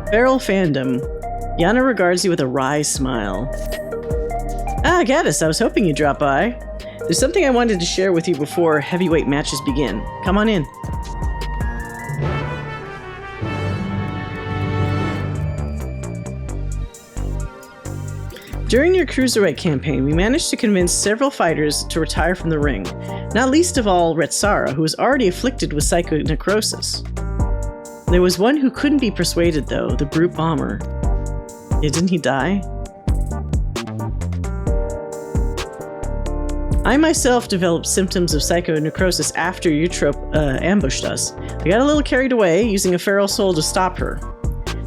Feral fandom. Yana regards you with a wry smile. Ah, Gaddis, I was hoping you'd drop by. There's something I wanted to share with you before heavyweight matches begin. Come on in. During your Cruiserweight campaign, we managed to convince several fighters to retire from the ring, not least of all Retsara, who was already afflicted with psychonekrosis. There was one who couldn't be persuaded, though, the Brute Bomber. Yeah, didn't he die? I myself developed symptoms of psychonekrosis after Eutrope ambushed us. I got a little carried away, using a feral soul to stop her.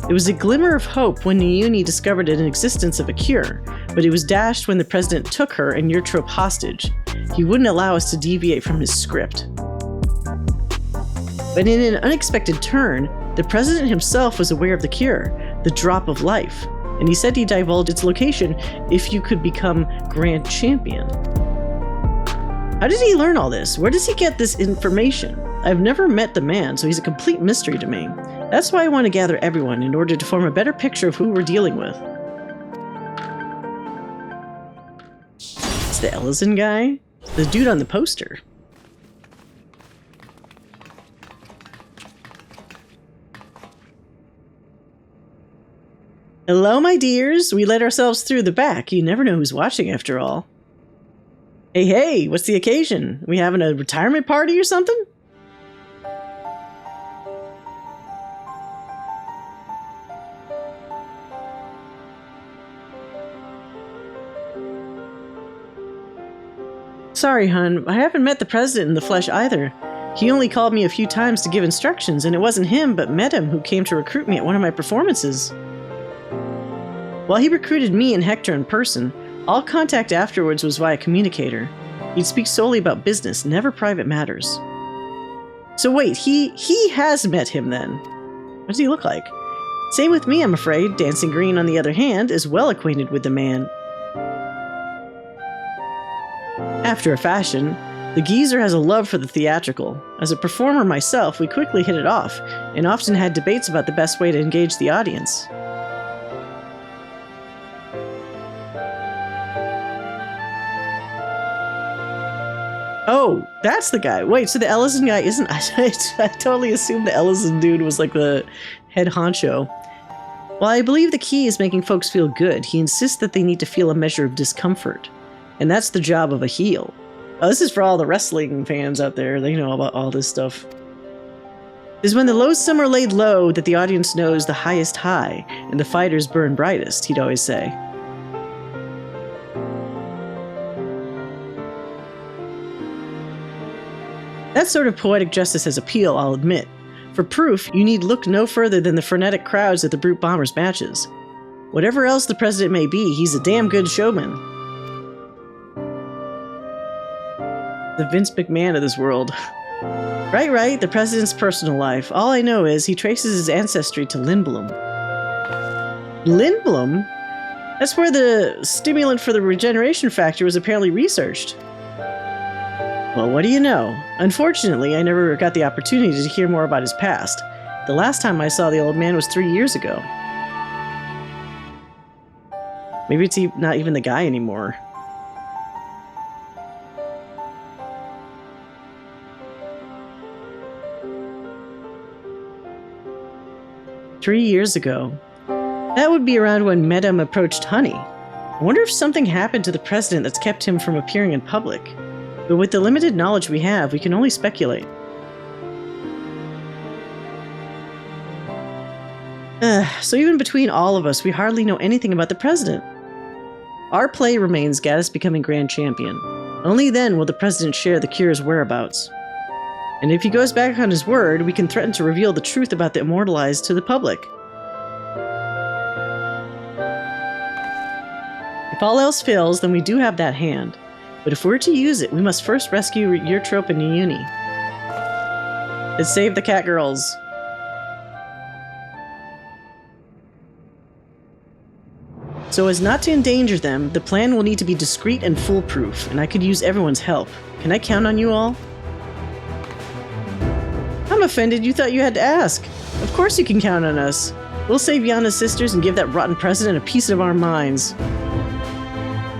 It was a glimmer of hope when Neyuni discovered an existence of a cure, but it was dashed when the president took her and Eutrope hostage. He wouldn't allow us to deviate from his script. But in an unexpected turn, the president himself was aware of the cure, the drop of life, and he said he'd divulge its location if you could become Grand Champion. How did he learn all this? Where does he get this information? I've never met the man, so he's a complete mystery to me. That's why I want to gather everyone in order to form a better picture of who we're dealing with. It's the Ellison guy? The dude on the poster. Hello, my dears. We let ourselves through the back. You never know who's watching after all. Hey, what's the occasion? We having a retirement party or something? Sorry, hun, I haven't met the president in the flesh either. He only called me a few times to give instructions, and it wasn't him, but Medem who came to recruit me at one of my performances. While he recruited me and Hector in person, all contact afterwards was via communicator. He'd speak solely about business, never private matters. So wait, he has met him then. What does he look like? Same with me, I'm afraid. Dancing Green, on the other hand, is well acquainted with the man. After a fashion, the geezer has a love for the theatrical. As a performer myself, we quickly hit it off, and often had debates about the best way to engage the audience. Oh, that's the guy. Wait, so the Ellison guy isn't... I totally assumed the Ellison dude was like the head honcho. While I believe the key is making folks feel good, he insists that they need to feel a measure of discomfort. And that's the job of a heel. Oh, this is for all the wrestling fans out there. They know about all this stuff. It is when the loathsome are laid low that the audience knows the highest high, and the fighters burn brightest, he'd always say. That sort of poetic justice has appeal, I'll admit. For proof, you need look no further than the frenetic crowds at the Brute Bombers matches. Whatever else the president may be, he's a damn good showman. The Vince McMahon of this world. Right, the president's personal life. All I know is he traces his ancestry to Lindwurm. Lindwurm? That's where the stimulant for the regeneration factor was apparently researched. Well, what do you know? Unfortunately, I never got the opportunity to hear more about his past. The last time I saw the old man was 3 years ago. Maybe it's not even the guy anymore. "3 years ago. That would be around when Medem approached Honey. I wonder if something happened to the president that's kept him from appearing in public. But with the limited knowledge we have, we can only speculate." So even between all of us, we hardly know anything about the president. Our play remains Gaddis becoming Grand Champion. Only then will the president share the cure's whereabouts. And if he goes back on his word, we can threaten to reveal the truth about the Immortalized to the public. If all else fails, then we do have that hand. But if we're to use it, we must first rescue Eutrope and Neyuni. And save the cat girls. So as not to endanger them, the plan will need to be discreet and foolproof, and I could use everyone's help. Can I count on you all? I'm offended you thought you had to ask. Of course you can count on us. We'll save Yana's sisters and give that rotten president a piece of our minds.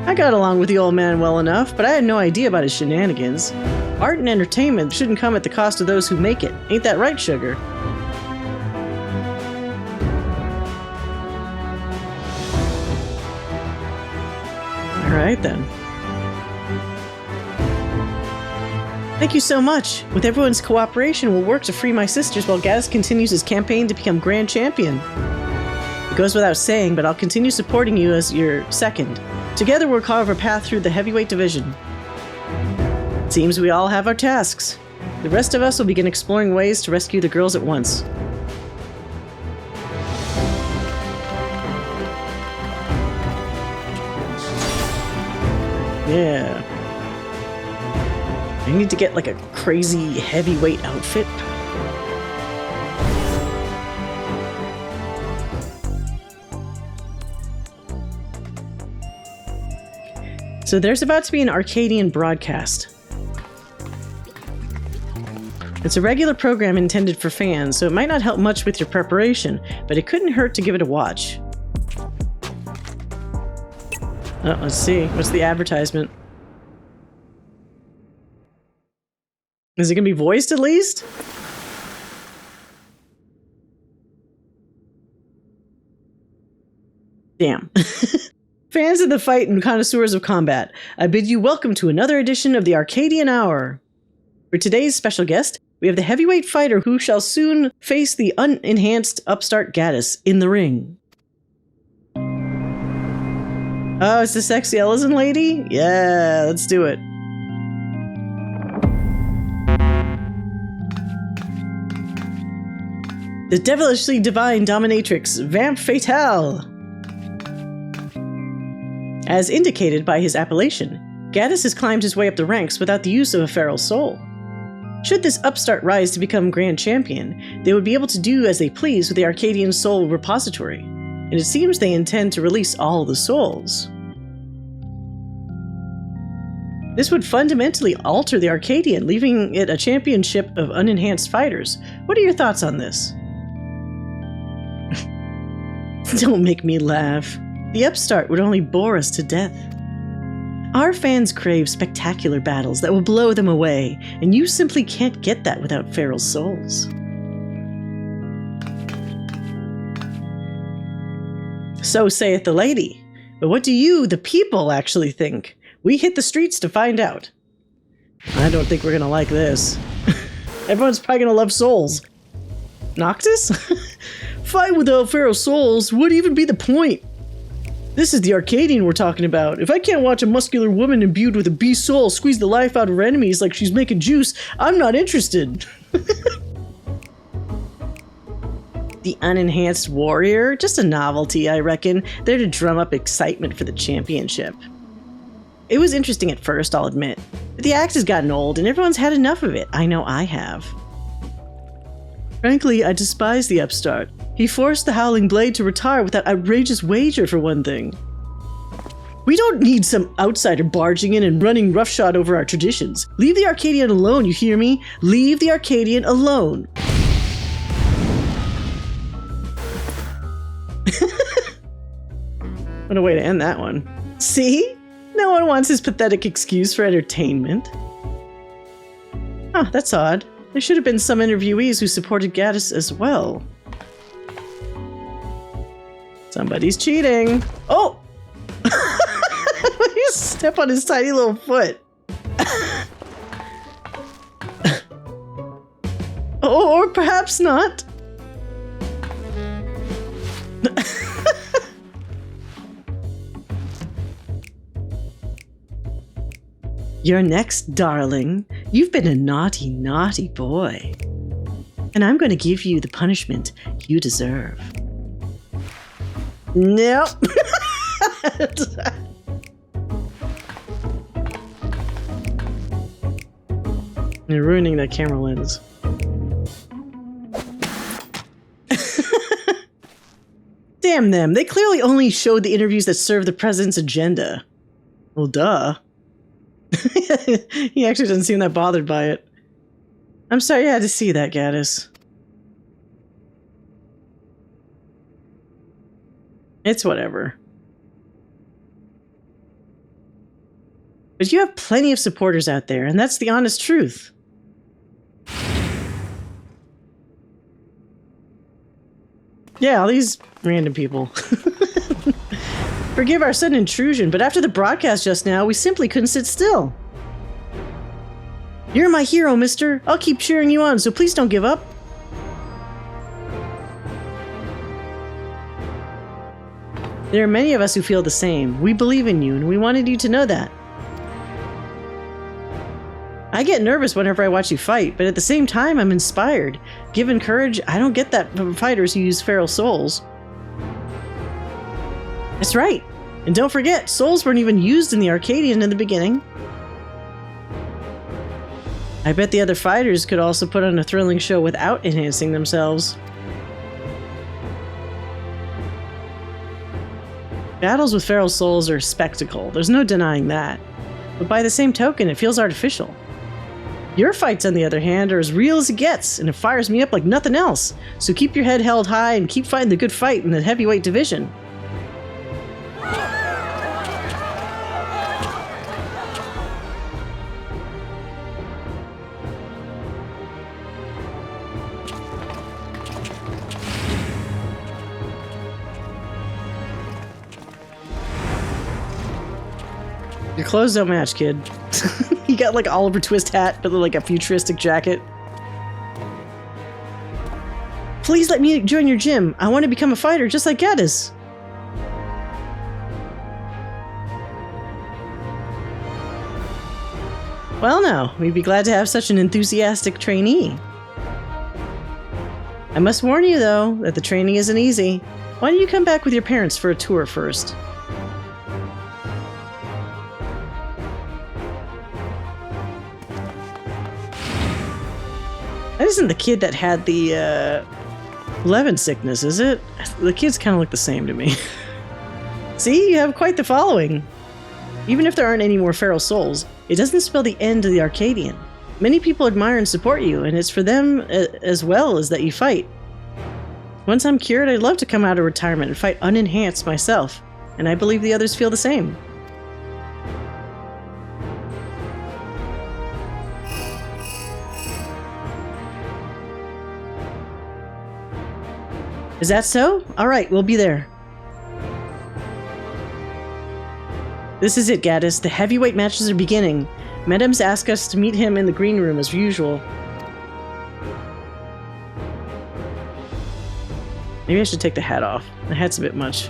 I got along with the old man well enough, but I had no idea about his shenanigans. Art and entertainment shouldn't come at the cost of those who make it. Ain't that right, Sugar? Alright then. Thank you so much. With everyone's cooperation, we'll work to free my sisters while Gaddis continues his campaign to become Grand Champion. It goes without saying, but I'll continue supporting you as your second. Together we'll carve a path through the heavyweight division. It seems we all have our tasks. The rest of us will begin exploring ways to rescue the girls at once. Yeah. I need to get like a crazy heavyweight outfit. So there's about to be an Arcadion broadcast. It's a regular program intended for fans, so it might not help much with your preparation, but it couldn't hurt to give it a watch. Oh, let's see. What's the advertisement? Is it going to be voiced at least? Damn. Fans of the fight and connoisseurs of combat, I bid you welcome to another edition of the Arcadion Hour. For today's special guest, we have the heavyweight fighter who shall soon face the unenhanced upstart Gaddis in the ring. Oh, it's the sexy Ellison lady? Yeah, let's do it. The devilishly divine dominatrix, Vamp Fatale. As indicated by his appellation, Gaddis has climbed his way up the ranks without the use of a feral soul. Should this upstart rise to become Grand Champion, they would be able to do as they please with the Arcadion Soul Repository, and it seems they intend to release all the souls. This would fundamentally alter the Arcadion, leaving it a championship of unenhanced fighters. What are your thoughts on this? Don't make me laugh. The upstart would only bore us to death. Our fans crave spectacular battles that will blow them away, and you simply can't get that without feral souls. So saith the lady. But what do you, the people, actually think? We hit the streets to find out. I don't think we're gonna like this. Everyone's probably gonna love souls. Noctis? Fight without feral souls would even be the point. This is the Arcadian we're talking about. If I can't watch a muscular woman imbued with a beast soul squeeze the life out of her enemies like she's making juice, I'm not interested. The unenhanced warrior? Just a novelty, I reckon. There to drum up excitement for the championship. It was interesting at first, I'll admit. But the axe has gotten old and everyone's had enough of it. I know I have. Frankly, I despise the upstart. He forced the Howling Blade to retire with that outrageous wager, for one thing. We don't need some outsider barging in and running roughshod over our traditions. Leave the Arcadian alone, you hear me? Leave the Arcadian alone. What a way to end that one. See? No one wants his pathetic excuse for entertainment. Huh, that's odd. There should have been some interviewees who supported Gaddis as well. Somebody's cheating. Oh! You step on his tiny little foot. Or perhaps not. You're next, darling. You've been a naughty, naughty boy. And I'm going to give you the punishment you deserve. Nope. You're ruining that camera lens. Damn them. They clearly only showed the interviews that serve the president's agenda. Well, duh. He actually doesn't seem that bothered by it. I'm sorry you had to see that, Gaddis. It's whatever. But you have plenty of supporters out there, and that's the honest truth. Yeah, all these random people. Forgive our sudden intrusion, but after the broadcast just now, we simply couldn't sit still. You're my hero, mister. I'll keep cheering you on, so please don't give up. There are many of us who feel the same. We believe in you, and we wanted you to know that. I get nervous whenever I watch you fight, but at the same time, I'm inspired. Given courage, I don't get that from fighters who use feral souls. That's right. And don't forget, souls weren't even used in the Arcadion in the beginning. I bet the other fighters could also put on a thrilling show without enhancing themselves. Battles with feral souls are a spectacle. There's no denying that. But by the same token, it feels artificial. Your fights, on the other hand, are as real as it gets, and it fires me up like nothing else. So keep your head held high and keep fighting the good fight in the heavyweight division. Your clothes don't match, kid. You got like Oliver Twist hat, but like a futuristic jacket. Please let me join your gym. I want to become a fighter just like Gaddis. Well now, we'd be glad to have such an enthusiastic trainee. I must warn you though, that the training isn't easy. Why don't you come back with your parents for a tour first? That isn't the kid that had the, Levin sickness, is it? The kids kind of look the same to me. See, you have quite the following. Even if there aren't any more feral souls, it doesn't spell the end of the Arcadion. Many people admire and support you, and it's for them as well as that you fight. Once I'm cured, I'd love to come out of retirement and fight unenhanced myself, and I believe the others feel the same. Is that so? Alright, we'll be there. This is it, Gaddis. The heavyweight matches are beginning. Medem's asked us to meet him in the green room as usual. Maybe I should take the hat off. The hat's a bit much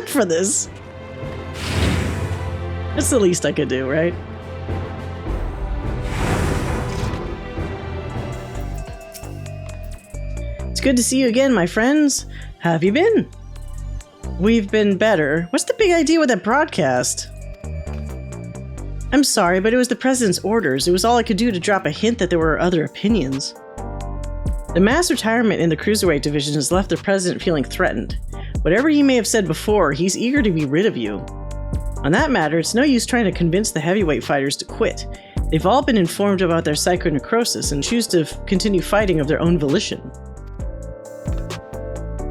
for this. That's the least I could do, right? It's good to see you again, my friends. How have you been? We've been better. What's the big idea with that broadcast? I'm sorry, but it was the President's orders. It was all I could do to drop a hint that there were other opinions. The mass retirement in the Cruiserweight division has left the President feeling threatened. Whatever he may have said before, he's eager to be rid of you. On that matter, it's no use trying to convince the heavyweight fighters to quit. They've all been informed about their psychonekrosis and choose to continue fighting of their own volition.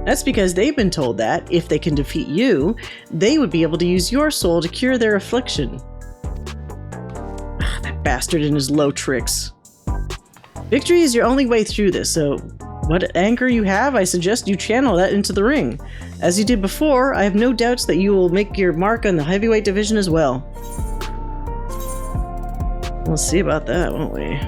That's because they've been told that, if they can defeat you, they would be able to use your soul to cure their affliction. That bastard and his low tricks. Victory is your only way through this, so what anger you have, I suggest you channel that into the ring. As you did before, I have no doubts that you will make your mark on the heavyweight division as well. We'll see about that, won't we?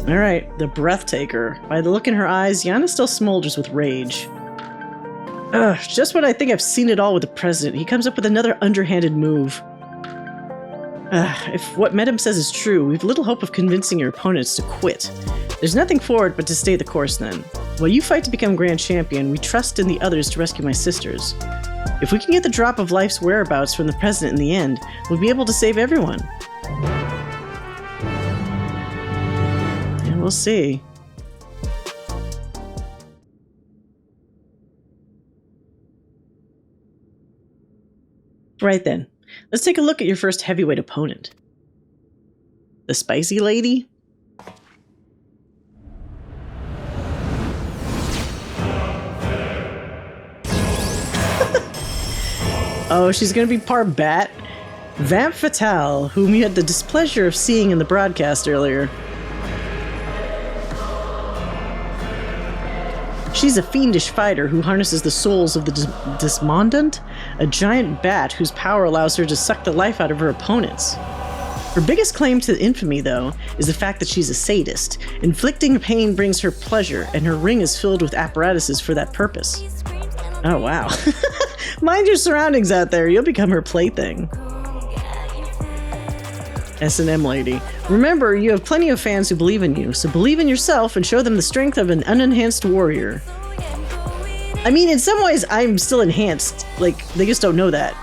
Alright, the Breathtaker. By the look in her eyes, Yana still smolders with rage. Ugh, just when I think I've seen it all with the President, he comes up with another underhanded move. If what Medem says is true, we've little hope of convincing your opponents to quit. There's nothing for it but to stay the course then. While you fight to become Grand Champion, we trust in the others to rescue my sisters. If we can get the drop of life's whereabouts from the President in the end, we'll be able to save everyone. We'll see. Right then, let's take a look at your first heavyweight opponent. The Spicy Lady? Oh, she's gonna be part bat? Vamp Fatale, whom you had the displeasure of seeing in the broadcast earlier. She's a fiendish fighter who harnesses the souls of the Dismondant, a giant bat whose power allows her to suck the life out of her opponents. Her biggest claim to infamy, though, is the fact that she's a sadist. Inflicting pain brings her pleasure, and her ring is filled with apparatuses for that purpose. Oh, wow. Mind your surroundings out there, you'll become her plaything. S&M lady. Remember, you have plenty of fans who believe in you, so believe in yourself and show them the strength of an unenhanced warrior. I mean, in some ways, I'm still enhanced. Like, they just don't know that.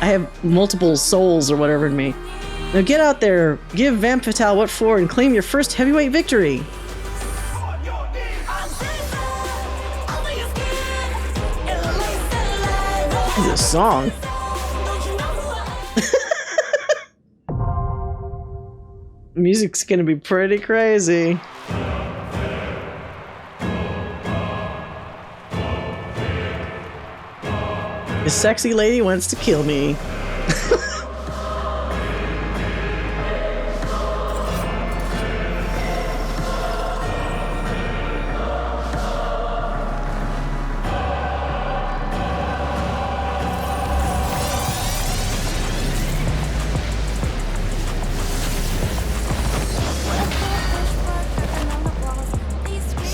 I have multiple souls or whatever in me. Now get out there, give Vamp Fatale what for, and claim your first heavyweight victory. This is a song. Music's gonna be pretty crazy. This sexy lady wants to kill me.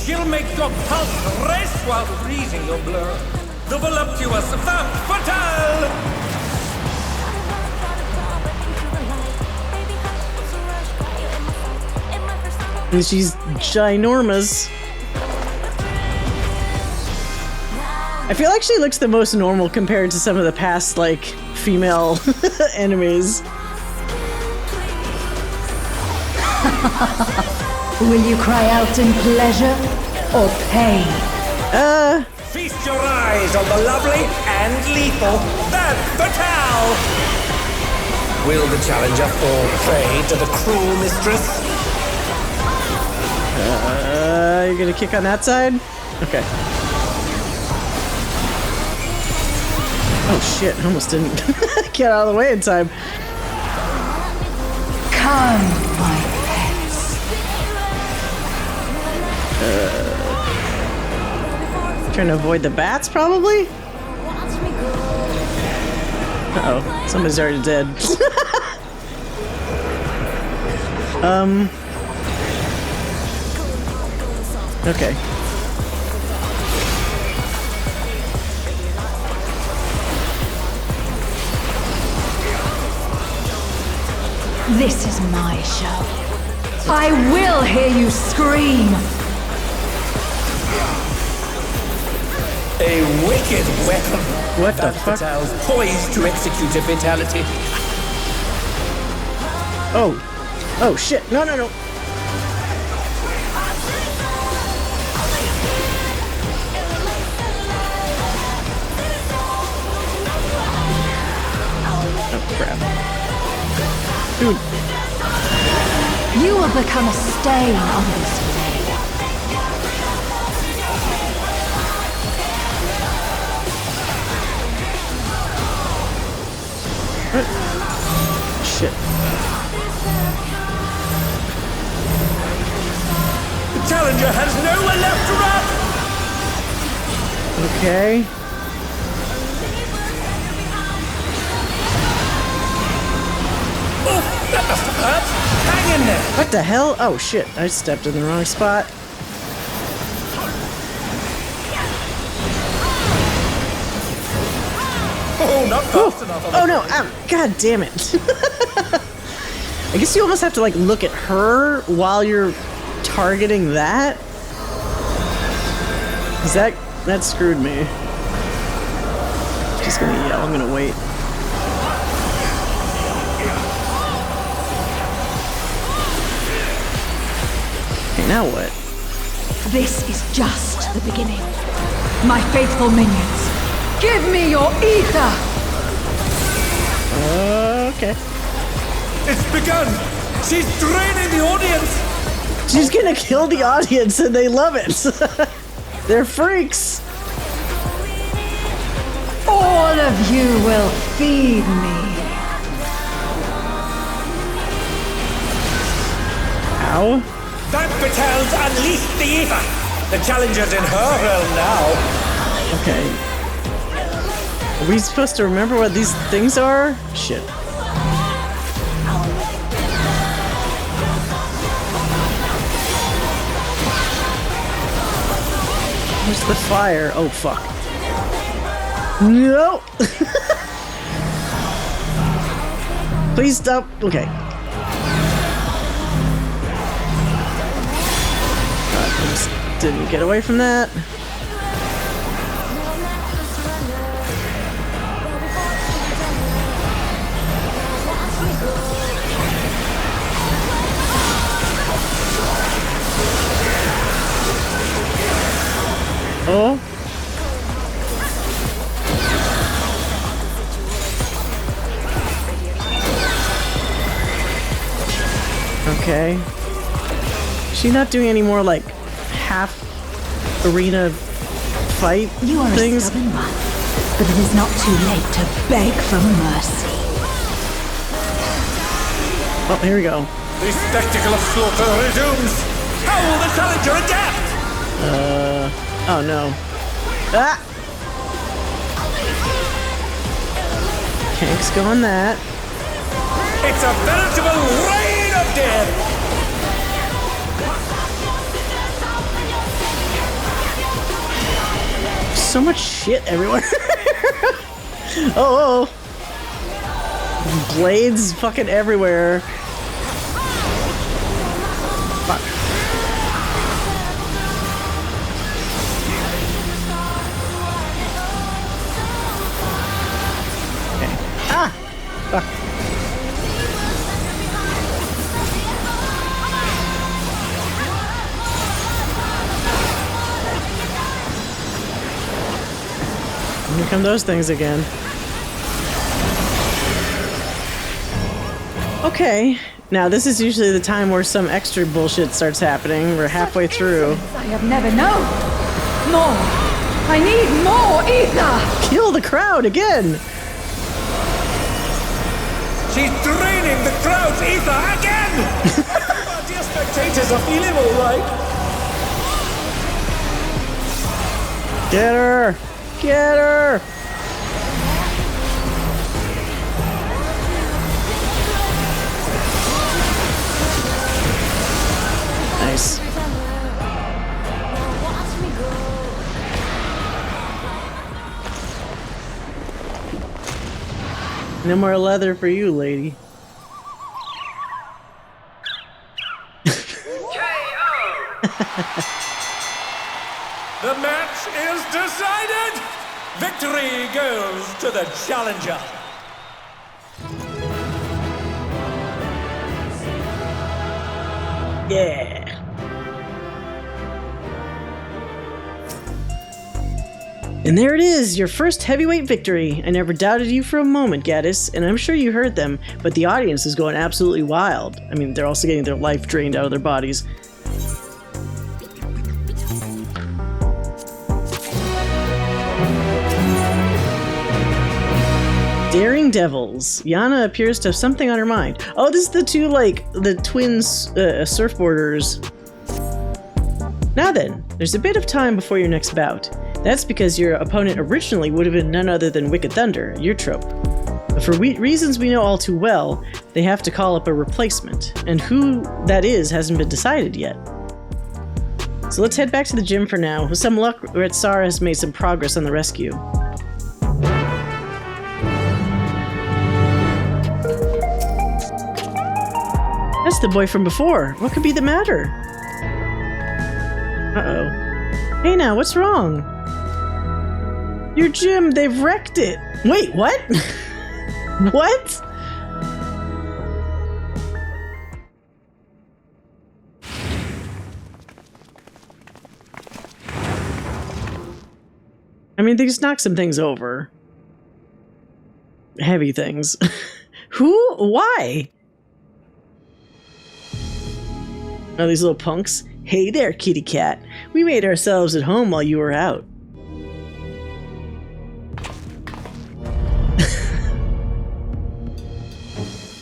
She'll make your pulse race while freezing your blood. The voluptuous Vamp Fatale! And she's ginormous. I feel like she looks the most normal compared to some of the past, like, female enemies. Will you cry out in pleasure or pain? Feast your eyes on the lovely and lethal Vamp Fatale! Will the challenger fall prey to the cruel mistress? You're gonna kick on that side? Okay. Oh shit, I almost didn't get out of the way in time. Come, my pets. Trying to avoid the bats, probably? Uh-oh, somebody's already dead. Okay. This is my show. I will hear you scream. A wicked weapon. What the Vamp fuck? Fatale's poised to execute a fatality. Oh. Oh shit. No, no, no. Oh crap. Dude. You will become a stain on this blade. Shit. The challenger has nowhere left to run! Okay. Oh, that must have hurt! Hang in there! What the hell? Oh shit, I stepped in the wrong spot. Oh, not fast enough. Oh no, ow, god damn it. I guess you almost have to like look at her while you're targeting that. Cause that screwed me. Just gonna yell, I'm gonna wait. Okay, now what? This is just the beginning. My faithful minions, give me your ether! Okay. It's begun! She's draining the audience! She's gonna kill the audience and they love it. They're freaks. All All of you will feed me. Ow. Vamp Fatale's unleashed the ether. The challenger's in her realm now. Okay. Are we supposed to remember what these things are? Shit. Where's the fire? Oh, fuck. No! Please stop. Okay. I just didn't get away from that. Oh. Okay. She's not doing any more like half arena fight You are things. a stubborn one, but it is not too late to beg for mercy. Oh, here we go. The spectacle of slaughter resumes. How will the challenger adapt? Oh no. Ah! Hank's going that. It's a veritable rain of death. So much shit everywhere. Oh. Blades fucking everywhere. Fuck. Okay. Ah! Fuck. Here come those things again. Okay, now this is usually the time where some extra bullshit starts happening. We're halfway through. I have never known. More. I need more ether. Kill the crowd again! She's draining the crowd's ether again. Our dear spectators are feeling all right. Get her! Get her! Nice. No more leather for you, lady. The match is decided. Victory goes to the challenger. Yeah. And there it is, your first heavyweight victory. I never doubted you for a moment, Gaddis, and I'm sure you heard them, but the audience is going absolutely wild. I mean, they're also getting their life drained out of their bodies. Daring Devils. Yana appears to have something on her mind. Oh, this is the two, like, the twins surfboarders. Now then, there's a bit of time before your next bout. That's because your opponent originally would have been none other than Wicked Thunder, Eutrope. But for reasons we know all too well, they have to call up a replacement, and who that is hasn't been decided yet. So let's head back to the gym for now. With some luck, Retsara has made some progress on the rescue. That's the boy from before. What could be the matter? Uh-oh. Hey now, what's wrong? Your gym, they've wrecked it! Wait, what? What? I mean, they just knocked some things over. Heavy things. Who? Why? Oh, these little punks. Hey there, kitty cat. We made ourselves at home while you were out.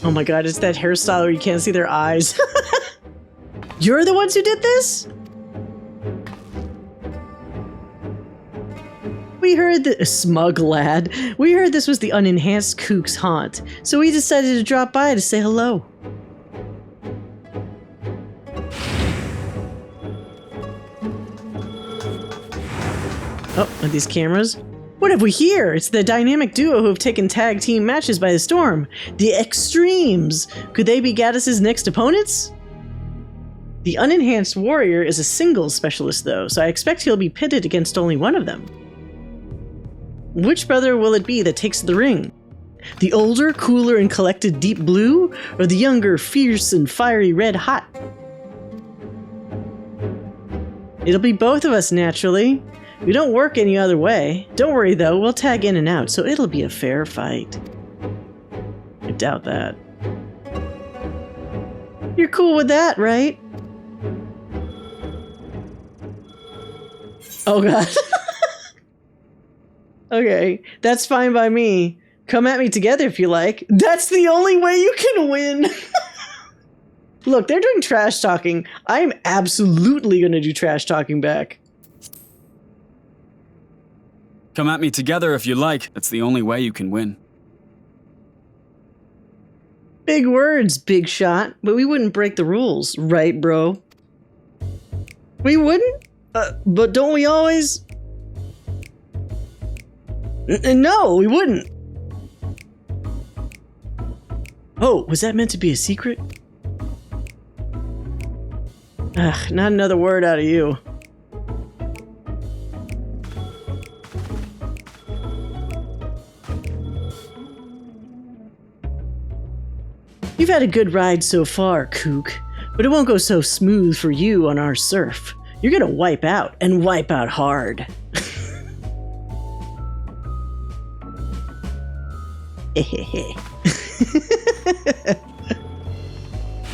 Oh my god, it's that hairstyle where you can't see their eyes. You're the ones who did this? We heard that— smug lad. We heard this was the unenhanced kook's haunt, so we decided to drop by to say hello. Oh, are these cameras? What have we here? It's the dynamic duo who have taken tag team matches by the storm. The Extremes! Could they be Gaddis's next opponents? The unenhanced warrior is a singles specialist though, so I expect he'll be pitted against only one of them. Which brother will it be that takes the ring? The older, cooler, and collected deep blue? Or the younger, fierce, and fiery red hot? It'll be both of us, naturally. We don't work any other way. Don't worry though, we'll tag in and out, so it'll be a fair fight. I doubt that. You're cool with that, right? Oh god. Okay, that's fine by me. Come at me together if you like. That's the only way you can win! Look, they're doing trash talking. I'm absolutely gonna do trash talking back. Come at me together if you like. That's the only way you can win. Big words, big shot, but we wouldn't break the rules, right, bro? We wouldn't? But don't we always? No, we wouldn't. Oh, was that meant to be a secret? Ugh, not another word out of you. You've had a good ride so far, kook, but it won't go so smooth for you on our surf. You're gonna wipe out, and wipe out hard.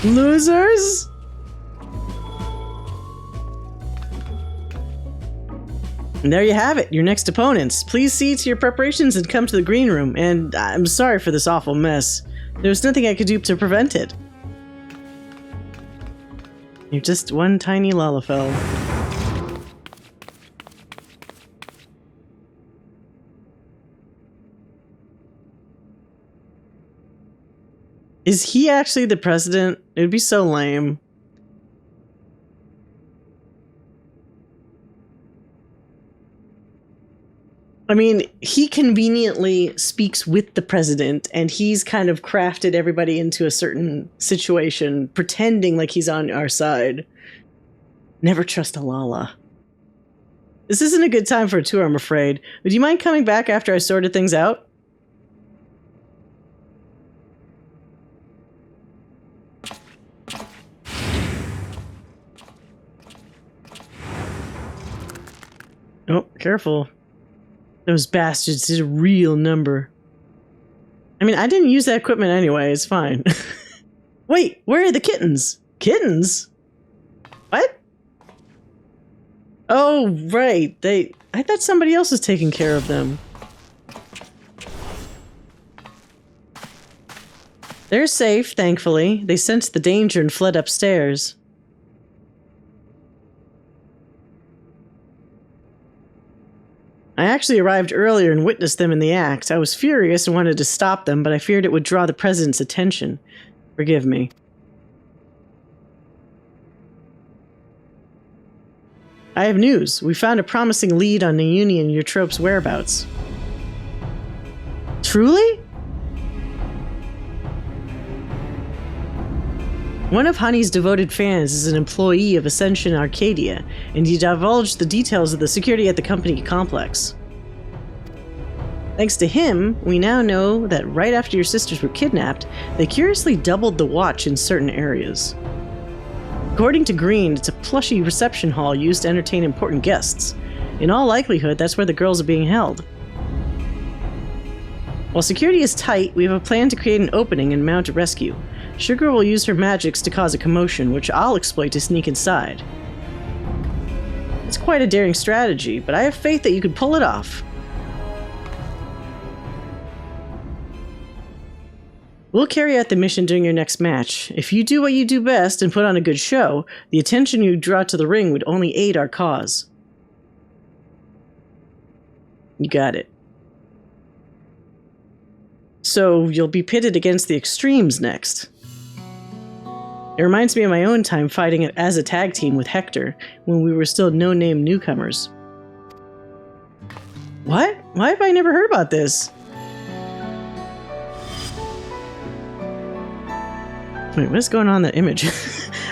Losers? And there you have it, your next opponents. Please see to your preparations and come to the green room, and I'm sorry for this awful mess. There was nothing I could do to prevent it. You're just one tiny Lalafell. Is he actually the president? It would be so lame. I mean, he conveniently speaks with the president, and he's kind of crafted everybody into a certain situation, pretending like he's on our side. Never trust a Lala. This isn't a good time for a tour, I'm afraid. Would you mind coming back after I sorted things out? Oh, careful. Those bastards did a real number. I mean, I didn't use that equipment anyway, it's fine. Wait, where are the kittens? Kittens? What? Oh, right. I thought somebody else was taking care of them. They're safe, thankfully. They sensed the danger and fled upstairs. I actually arrived earlier and witnessed them in the act. I was furious and wanted to stop them, but I feared it would draw the president's attention. Forgive me. I have news. We found a promising lead on Neyuni and Eutrope's whereabouts. Truly? One of Honey's devoted fans is an employee of Ascension Arcadia, and he divulged the details of the security at the company complex. Thanks to him, we now know that right after your sisters were kidnapped, they curiously doubled the watch in certain areas. According to Green, it's a plushy reception hall used to entertain important guests. In all likelihood, that's where the girls are being held. While security is tight, we have a plan to create an opening and mount a rescue. Sugar will use her magics to cause a commotion, which I'll exploit to sneak inside. It's quite a daring strategy, but I have faith that you could pull it off. We'll carry out the mission during your next match. If you do what you do best and put on a good show, the attention you draw to the ring would only aid our cause. You got it. So you'll be pitted against the extremes next. It reminds me of my own time fighting as a tag team with Hector when we were still no-name newcomers. What? Why have I never heard about this? Wait, what's going on in that image?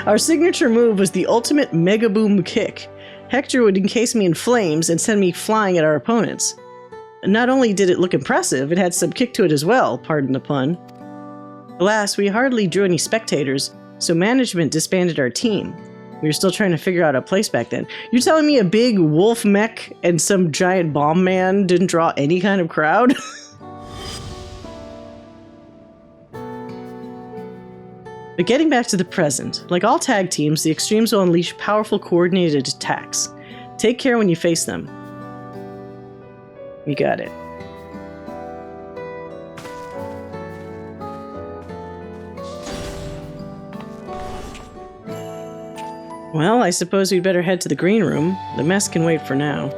Our signature move was the ultimate Mega Boom kick. Hector would encase me in flames and send me flying at our opponents. Not only did it look impressive, it had some kick to it as well, pardon the pun. Alas, we hardly drew any spectators, so management disbanded our team. We were still trying to figure out a place back then. You're telling me a big wolf mech and some giant bomb man didn't draw any kind of crowd? But getting back to the present, like all tag teams, the Extremes will unleash powerful coordinated attacks. Take care when you face them. You got it. Well, I suppose we'd better head to the green room. The mess can wait for now.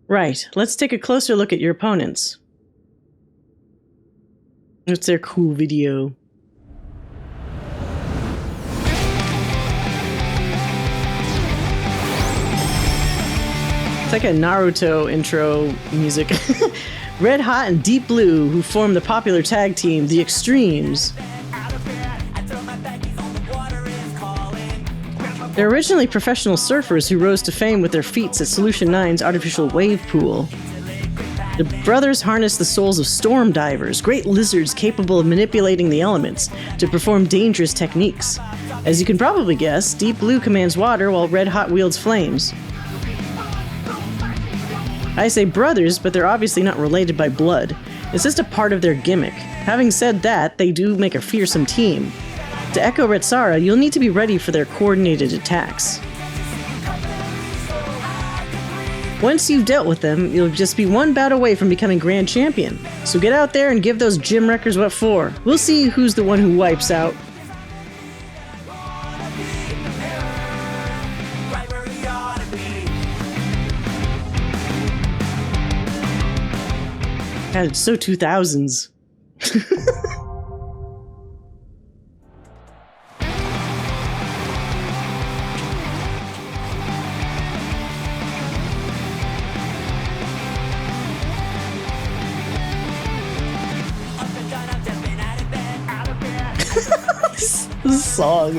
Right, let's take a closer look at your opponents. What's their cool video? It's like a Naruto intro music. Red Hot and Deep Blue, who form the popular tag team, The Extremes. They're originally professional surfers who rose to fame with their feats at Solution 9's artificial wave pool. The brothers harness the souls of storm divers, great lizards capable of manipulating the elements to perform dangerous techniques. As you can probably guess, Deep Blue commands water while Red Hot wields flames. I say brothers, but they're obviously not related by blood. It's just a part of their gimmick. Having said that, they do make a fearsome team. To echo Retsara, you'll need to be ready for their coordinated attacks. Once you've dealt with them, you'll just be one bout away from becoming Grand Champion. So get out there and give those gym wreckers what for. We'll see who's the one who wipes out. God, it's so 2000s. This song.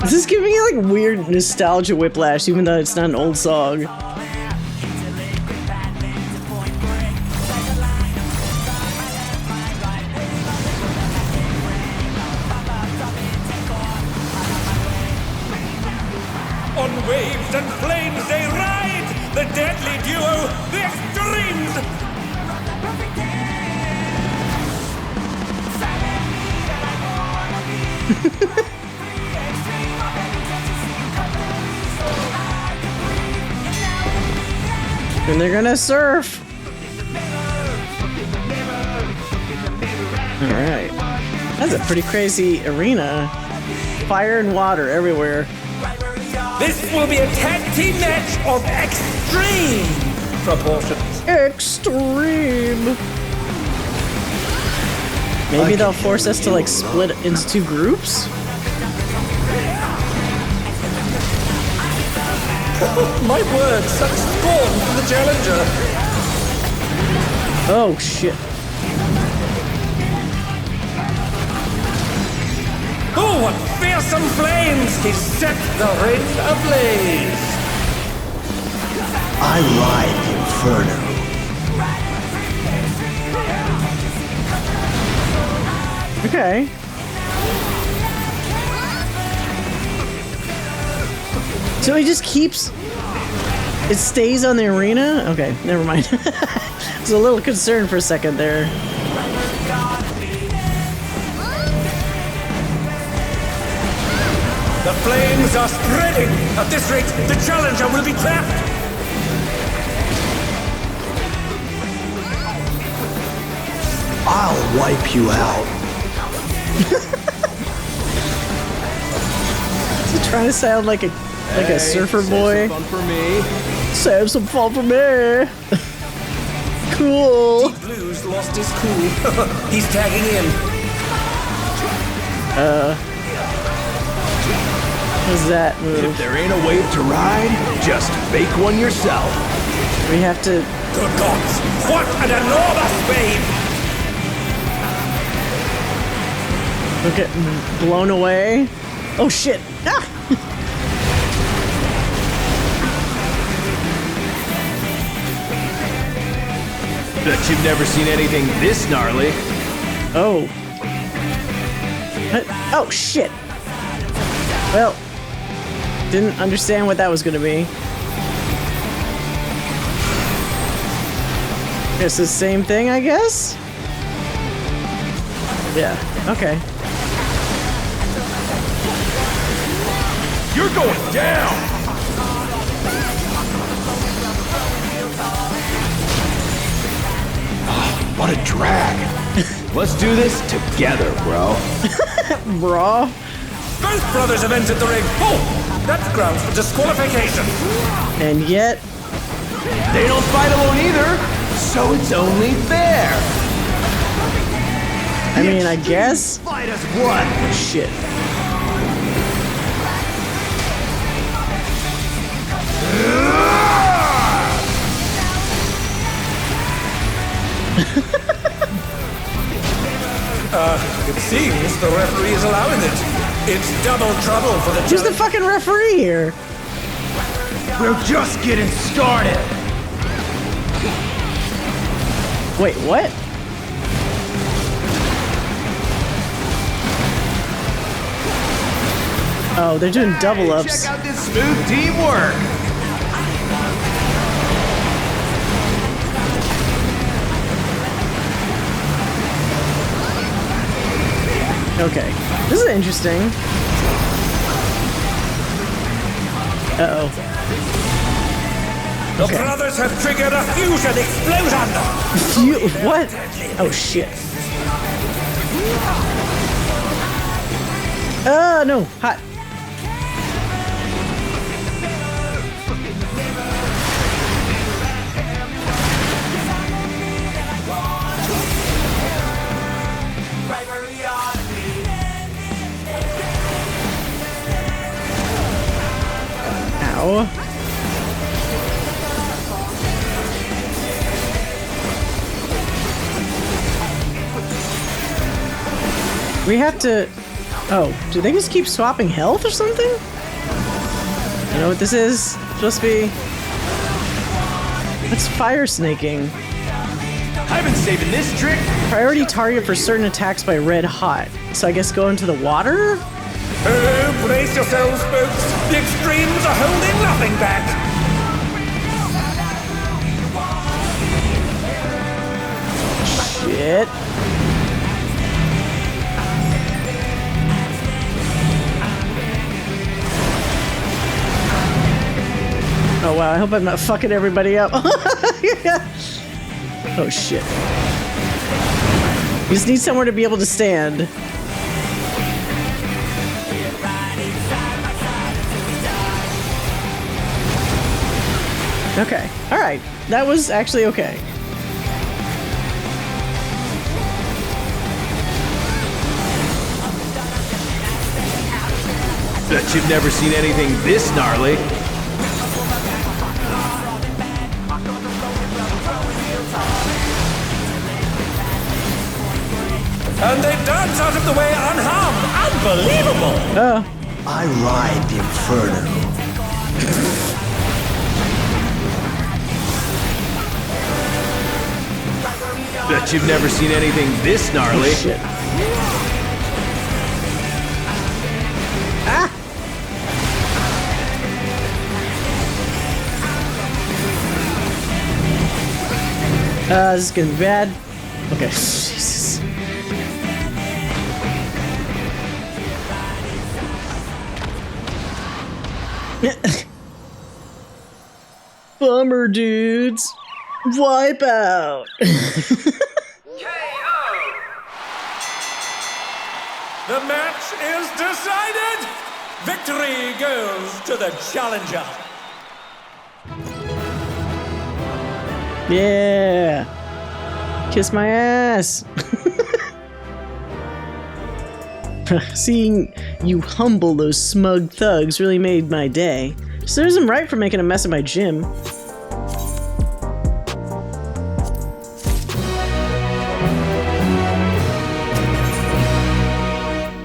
This is giving me like weird nostalgia whiplash, even though it's not an old song. On waves and flames they ride, the deadly duo, the Extremes! And they're gonna surf! Alright. That's a pretty crazy arena. Fire and water everywhere. This will be a tag team match of extreme proportions. Extreme! Maybe they'll force us to like split into two groups? My word, such scorn from the challenger. Oh shit. Oh, what fearsome flames! He set the ring ablaze. I ride the inferno. Okay. So he just keeps... It stays on the arena? Okay, never mind. I was a little concerned for a second there. The flames are spreading! At this rate, the challenger will be trapped! I'll wipe you out. Is he trying to sound like a surfer boy? Some fun for me. Save some fun for me. Cool. Deep Blue's lost his cool. He's tagging in. What's that If move? there ain't a wave to ride, just make one yourself. We have to. Good gods! What an enormous wave! Look at blown away. Oh shit! Ah! Bet you've never seen anything this gnarly. Oh. Oh shit! Well, didn't understand what that was gonna be. It's the same thing, I guess? Yeah, okay. You're going down! What a drag. Let's do this together, bro. Brah. Both brothers have entered the ring. Oh! That's grounds for disqualification. And yet, They don't fight alone either, so it's only fair. I mean, I guess. Fight as one. Shit. It seems the referee is allowing it. It's double trouble for the Who's the fucking referee here? We're just getting started. Wait, what? Oh, they're doing double ups. Check out this smooth teamwork. Okay, this is interesting. Uh-oh. The brothers have triggered a fusion explosion! What? Oh, shit. No. Hot. Ow. We have to... Oh, do they just keep swapping health or something? You know what this is? Supposed to be... What's fire snaking? I've been saving this trick. Priority target for certain attacks by red hot. So I guess go into the water? Oh, brace yourselves, folks! The extremes are holding nothing back! Shit. Oh wow, I hope I'm not fucking everybody up. Oh shit. You just need somewhere to be able to stand. Okay, alright. That was actually okay. Bet you've never seen anything this gnarly. And they dance out of the way unharmed! Unbelievable! Oh. I ride the inferno. Bet you've never seen anything this gnarly. Shit. Ah! This is gonna be bad. Okay. Jesus. Bummer, dudes. Wipe out. The match is decided! Victory goes to the challenger! Yeah. Kiss my ass. Seeing you humble those smug thugs really made my day. Serves them right for making a mess of my gym.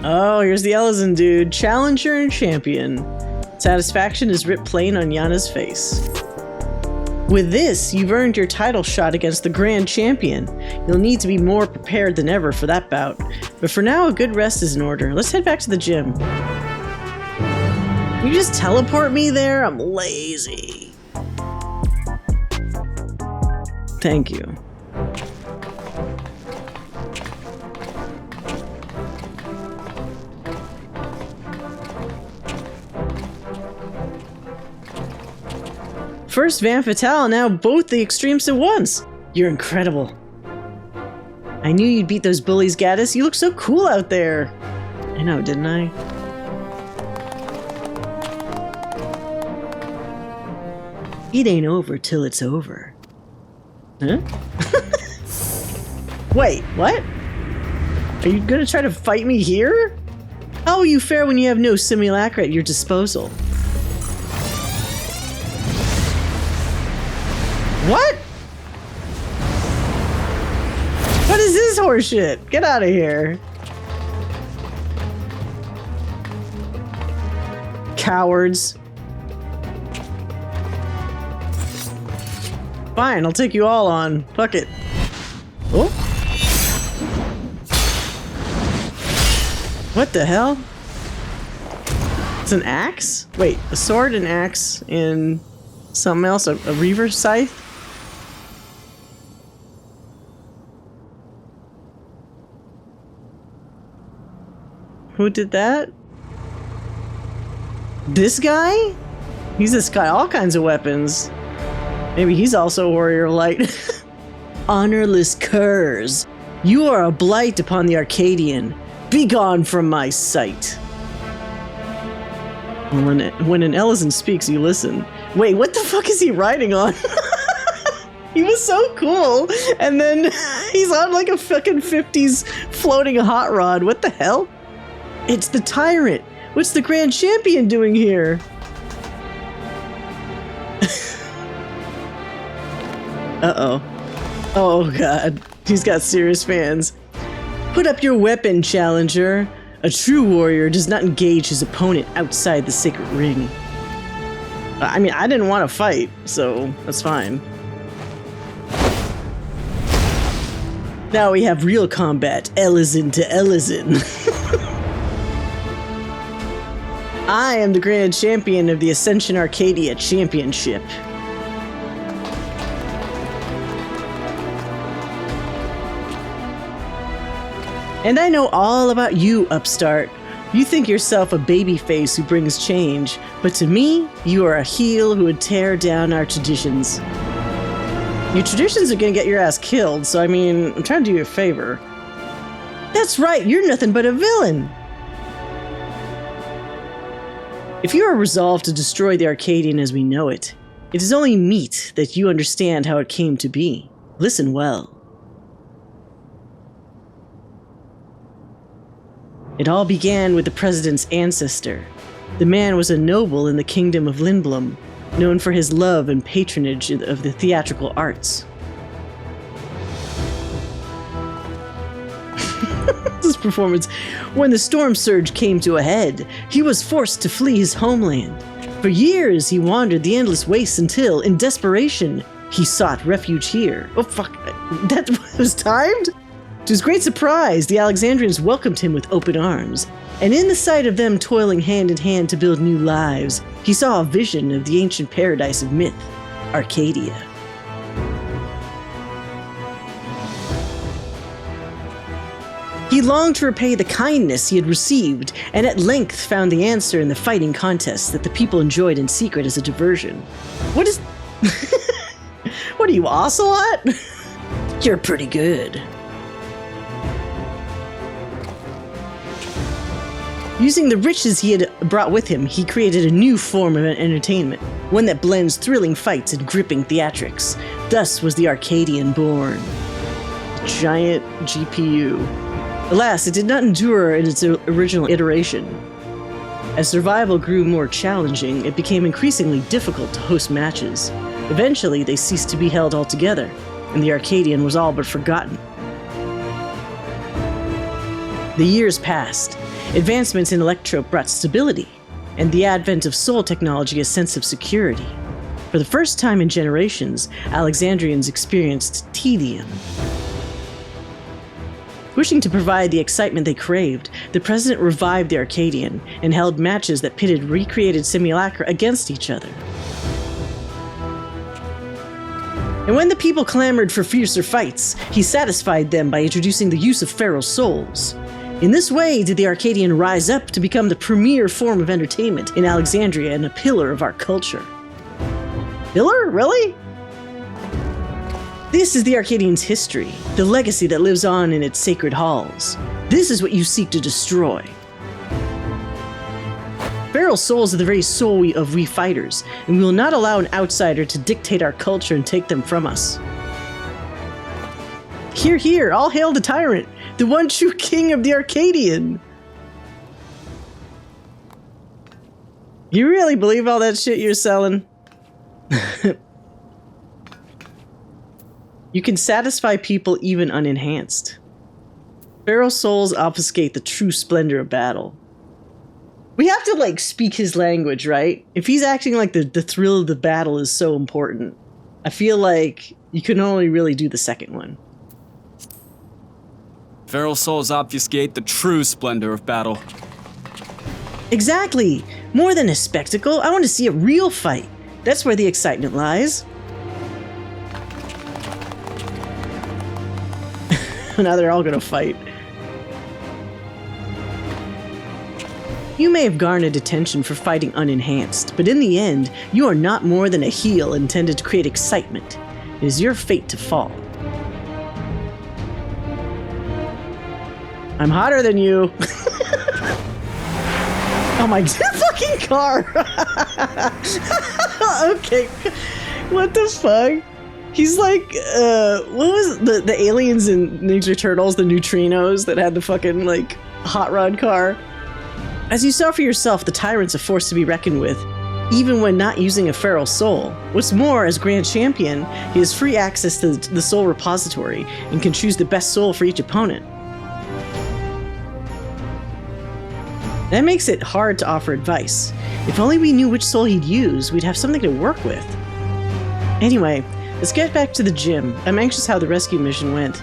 Oh, here's the Elezen dude. Challenger and champion. Satisfaction is writ plain on Yana's face. With this, you've earned your title shot against the Grand Champion. You'll need to be more prepared than ever for that bout. But for now, a good rest is in order. Let's head back to the gym. You just teleport me there? I'm lazy. Thank you. First Vamp Fatale, now both the extremes at once. You're incredible. I knew you'd beat those bullies, Gaddis. You look so cool out there. I know, didn't I? It ain't over till it's over. Huh? Wait, what? Are you gonna try to fight me here? How will you fare when you have no simulacra at your disposal? What? What is this horseshit? Get out of here. Cowards. Fine, I'll take you all on. Fuck it. Oh. What the hell? It's an axe? Wait, a sword, an axe, and something else? A reaver scythe? Who did that? This guy? He's just got all kinds of weapons. Maybe he's also a warrior of light. Honorless curs. You are a blight upon the Arcadion. Begone from my sight. When an Elezen speaks, you listen. Wait, what the fuck is he riding on? He was so cool. And then he's on like a fucking 50s floating hot rod. What the hell? It's the Tyrant! What's the Grand Champion doing here? Uh-oh. Oh god. He's got serious fans. Put up your weapon, challenger. A true warrior does not engage his opponent outside the sacred ring. I mean, I didn't want to fight, so that's fine. Now we have real combat, Elezen to Elezen. I am the Grand Champion of the Ascension Arcadia Championship. And I know all about you, upstart. You think yourself a babyface who brings change, but to me, you are a heel who would tear down our traditions. Your traditions are gonna get your ass killed, so I mean, I'm trying to do you a favor. That's right, you're nothing but a villain! If you are resolved to destroy the Arcadion as we know it, it is only meet that you understand how it came to be. Listen well. It all began with the president's ancestor. The man was a noble in the kingdom of Lindwurm, known for his love and patronage of the theatrical arts. This performance. When the storm surge came to a head, he was forced to flee his homeland. For years, he wandered the endless wastes until, in desperation, he sought refuge here. Oh fuck, that was timed? To his great surprise, the Alexandrians welcomed him with open arms. And in the sight of them toiling hand in hand to build new lives, he saw a vision of the ancient paradise of myth, Arcadia. He longed to repay the kindness he had received, and at length found the answer in the fighting contests that the people enjoyed in secret as a diversion. What is... What are you, Ocelot? You're pretty good. Using the riches he had brought with him, he created a new form of entertainment, one that blends thrilling fights and gripping theatrics. Thus was the Arcadion born. A giant GPU. Alas, it did not endure in its original iteration. As survival grew more challenging, it became increasingly difficult to host matches. Eventually, they ceased to be held altogether, and the Arcadion was all but forgotten. The years passed. Advancements in Eutrope brought stability, and the advent of soul technology a sense of security. For the first time in generations, Alexandrians experienced tedium. Wishing to provide the excitement they craved, the president revived the Arcadion and held matches that pitted recreated simulacra against each other. And when the people clamored for fiercer fights, he satisfied them by introducing the use of feral souls. In this way did the Arcadion rise up to become the premier form of entertainment in Alexandria and a pillar of our culture. Pillar? Really? This is the Arcadion's history, the legacy that lives on in its sacred halls. This is what you seek to destroy. Feral souls are the very soul of we fighters, and we will not allow an outsider to dictate our culture and take them from us. Hear, hear, all hail the tyrant, the one true king of the Arcadion. You really believe all that shit you're selling? You can satisfy people even unenhanced. Feral souls obfuscate the true splendor of battle. We have to, like, speak his language, right? If he's acting like the thrill of the battle is so important, I feel like you can only really do the second one. Feral souls obfuscate the true splendor of battle. Exactly! More than a spectacle, I want to see a real fight. That's where the excitement lies. Now they're all gonna fight. You may have garnered attention for fighting unenhanced, but in the end, you are not more than a heel intended to create excitement. It is your fate to fall. I'm hotter than you. Oh my fucking car. Okay. What the fuck? He's like, what was the aliens in Ninja Turtles, the neutrinos that had the fucking, like, hot rod car? As you saw for yourself, the tyrant's a force to be reckoned with, even when not using a feral soul. What's more, as Grand Champion, he has free access to the soul repository and can choose the best soul for each opponent. That makes it hard to offer advice. If only we knew which soul he'd use, we'd have something to work with. Anyway, let's get back to the gym. I'm anxious how the rescue mission went.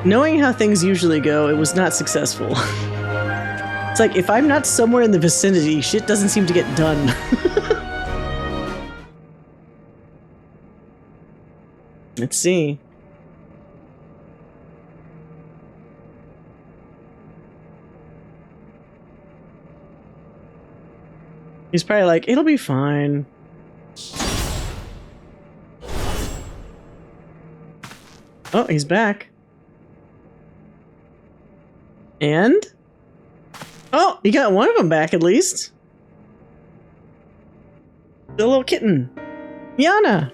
Knowing how things usually go, it was not successful. It's like, if I'm not somewhere in the vicinity, shit doesn't seem to get done. Let's see. He's probably like, it'll be fine. Oh, he's back. And? Oh, he got one of them back at least. The little kitten. Yana.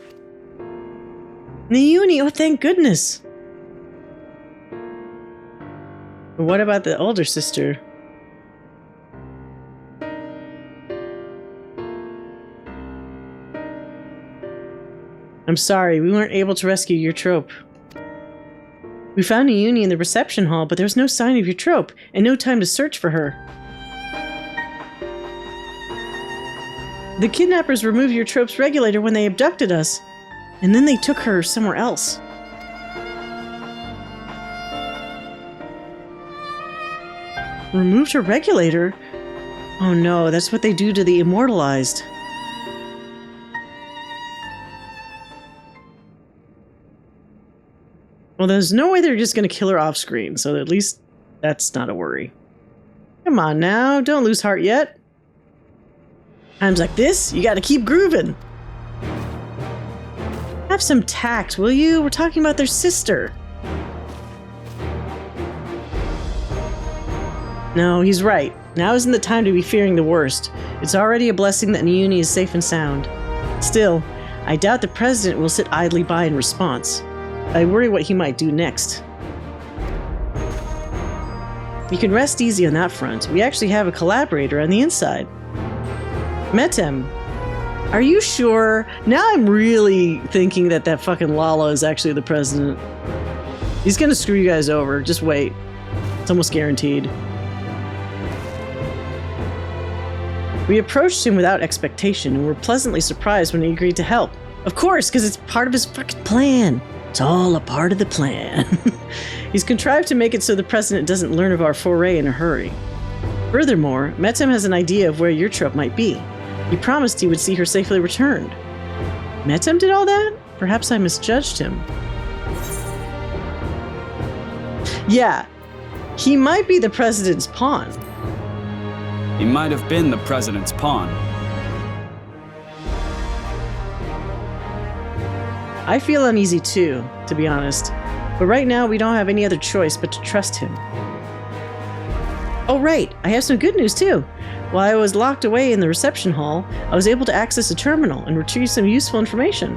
Neyuni, oh thank goodness. But what about the older sister? I'm sorry, we weren't able to rescue Eutrope. We found Neyuni in the reception hall, but there was no sign of Eutrope, and no time to search for her. The kidnappers removed Eutrope's regulator when they abducted us, and then they took her somewhere else. Removed her regulator? Oh no, that's what they do to the immortalized. Well, there's no way they're just going to kill her off screen, so at least that's not a worry. Come on now, don't lose heart yet. Times like this, you gotta keep grooving. Have some tact, will you? We're talking about their sister. No, he's right. Now isn't the time to be fearing the worst. It's already a blessing that Neyuni is safe and sound. Still, I doubt the president will sit idly by in response. I worry what he might do next. You can rest easy on that front. We actually have a collaborator on the inside. Met him. Are you sure? Now I'm really thinking that fucking Lala is actually the president. He's gonna screw you guys over. Just wait. It's almost guaranteed. We approached him without expectation and were pleasantly surprised when he agreed to help. Of course, because it's part of his fucking plan. It's all a part of the plan. He's contrived to make it so the president doesn't learn of our foray in a hurry. Furthermore, Metem has an idea of where Eutrope might be. He promised he would see her safely returned. Metem did all that? Perhaps I misjudged him. Yeah, he might be the president's pawn. He might have been the president's pawn. I feel uneasy too, to be honest. But right now we don't have any other choice but to trust him. Oh right, I have some good news too. While I was locked away in the reception hall, I was able to access a terminal and retrieve some useful information.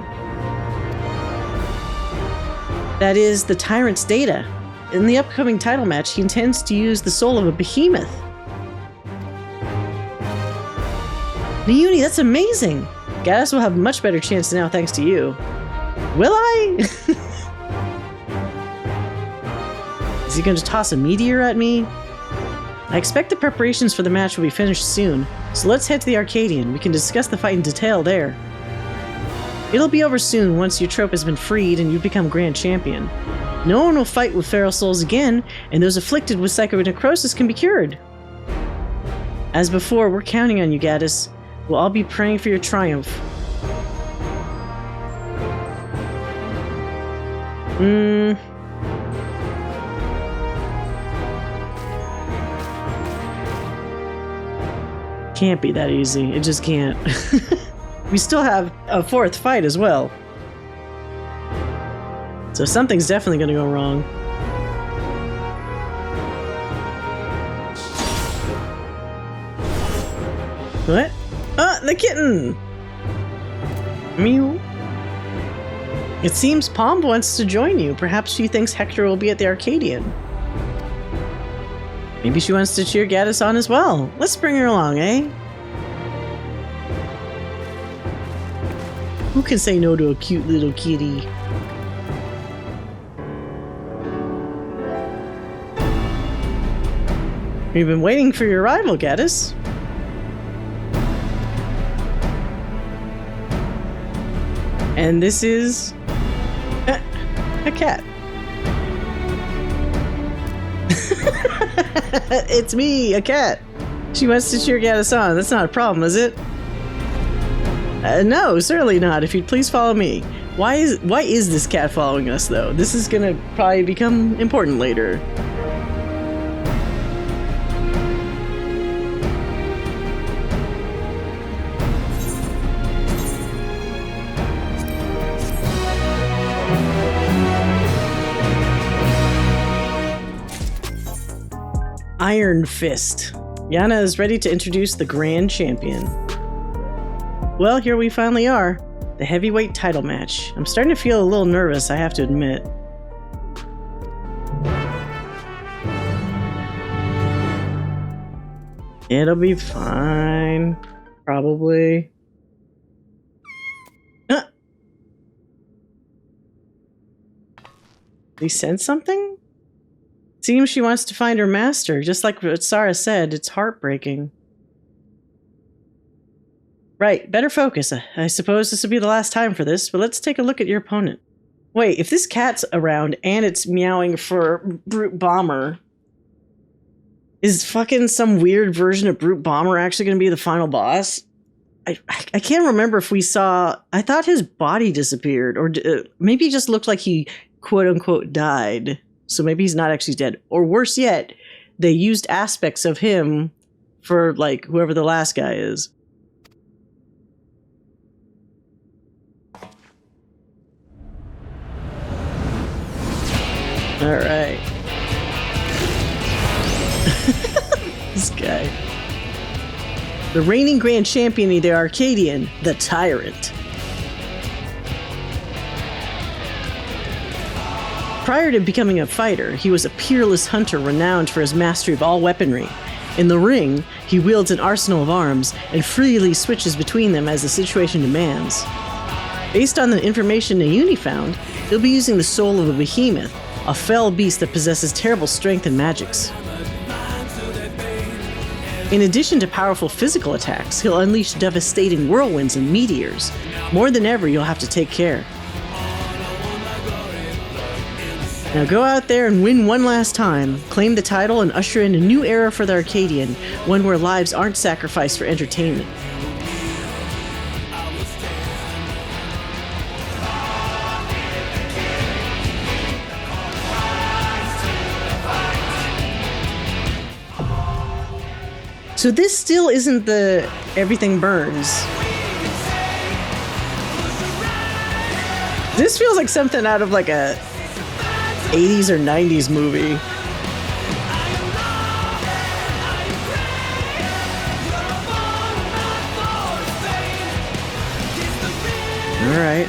That is, the Tyrant's data. In the upcoming title match, he intends to use the soul of a behemoth. Neyuni, that's amazing! Gaddis will have a much better chance now thanks to you. Will I? Is he going to toss a meteor at me? I expect the preparations for the match will be finished soon, so let's head to the Arcadion. We can discuss the fight in detail there. It'll be over soon once Eutrope has been freed and you become Grand Champion. No one will fight with feral souls again, and those afflicted with psychonekrosis can be cured. As before, we're counting on you, Gaddis. We'll all be praying for your triumph. Can't be that easy. It just can't. We still have a fourth fight as well. So something's definitely gonna go wrong. What? Ah, the kitten! Mew. It seems Pomp wants to join you. Perhaps she thinks Hector will be at the Arcadion. Maybe she wants to cheer Gaddis on as well. Let's bring her along, eh? Who can say no to a cute little kitty? We've been waiting for your arrival, Gaddis. And this is a cat. It's me, a cat. She wants to cheer Gaddis on. That's not a problem, is it? No, certainly not. If you'd please follow me. Why is this cat following us, though? This is gonna probably become important later. Iron Fist. Yana is ready to introduce the Grand Champion. Well, here we finally are. The heavyweight title match. I'm starting to feel a little nervous, I have to admit. It'll be fine. Probably. Did he sense something? Seems she wants to find her master. Just like what Sarah said, it's heartbreaking. Right, better focus. I suppose this will be the last time for this, but let's take a look at your opponent. Wait, if this cat's around and it's meowing for Brute Bomber, is fucking some weird version of Brute Bomber actually going to be the final boss? I can't remember if we saw... I thought his body disappeared, or maybe it just looked like he quote-unquote died. So maybe he's not actually dead. Or worse yet, they used aspects of him for, like, whoever the last guy is. Alright. This guy. The reigning grand champion of the Arcadion, the Tyrant. Prior to becoming a fighter, he was a peerless hunter renowned for his mastery of all weaponry. In the ring, he wields an arsenal of arms and freely switches between them as the situation demands. Based on the information Neyuni found, he'll be using the soul of a behemoth, a fell beast that possesses terrible strength and magics. In addition to powerful physical attacks, he'll unleash devastating whirlwinds and meteors. More than ever, you'll have to take care. Now go out there and win one last time, claim the title, and usher in a new era for the Arcadion, one where lives aren't sacrificed for entertainment. So this still isn't the everything burns. This feels like something out of like a 80s or 90s movie. All right.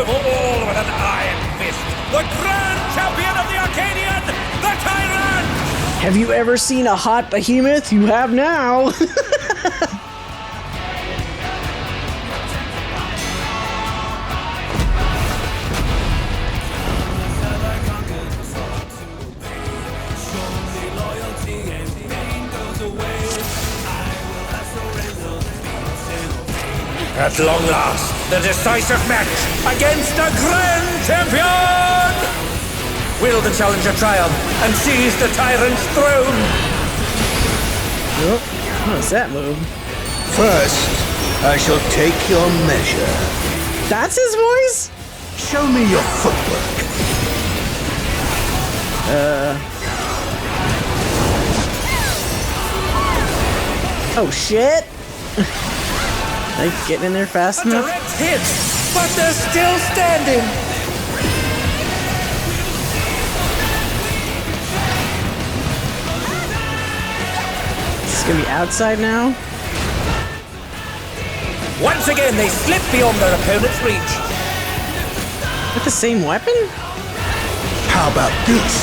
All with an iron fist, the grand champion of the Arcadion, the Tyrant! Have you ever seen a hot behemoth? You have now! At long last, the decisive match against a grand champion! Will the challenger triumph and seize the tyrant's throne? Oh, how does that move? First, I shall take your measure. That's his voice? Show me your footwork. Oh shit! Like getting in there fast enough? Direct hit, but they're still standing. This is gonna be outside now? Once again, they slip beyond their opponent's reach. With the same weapon? How about this?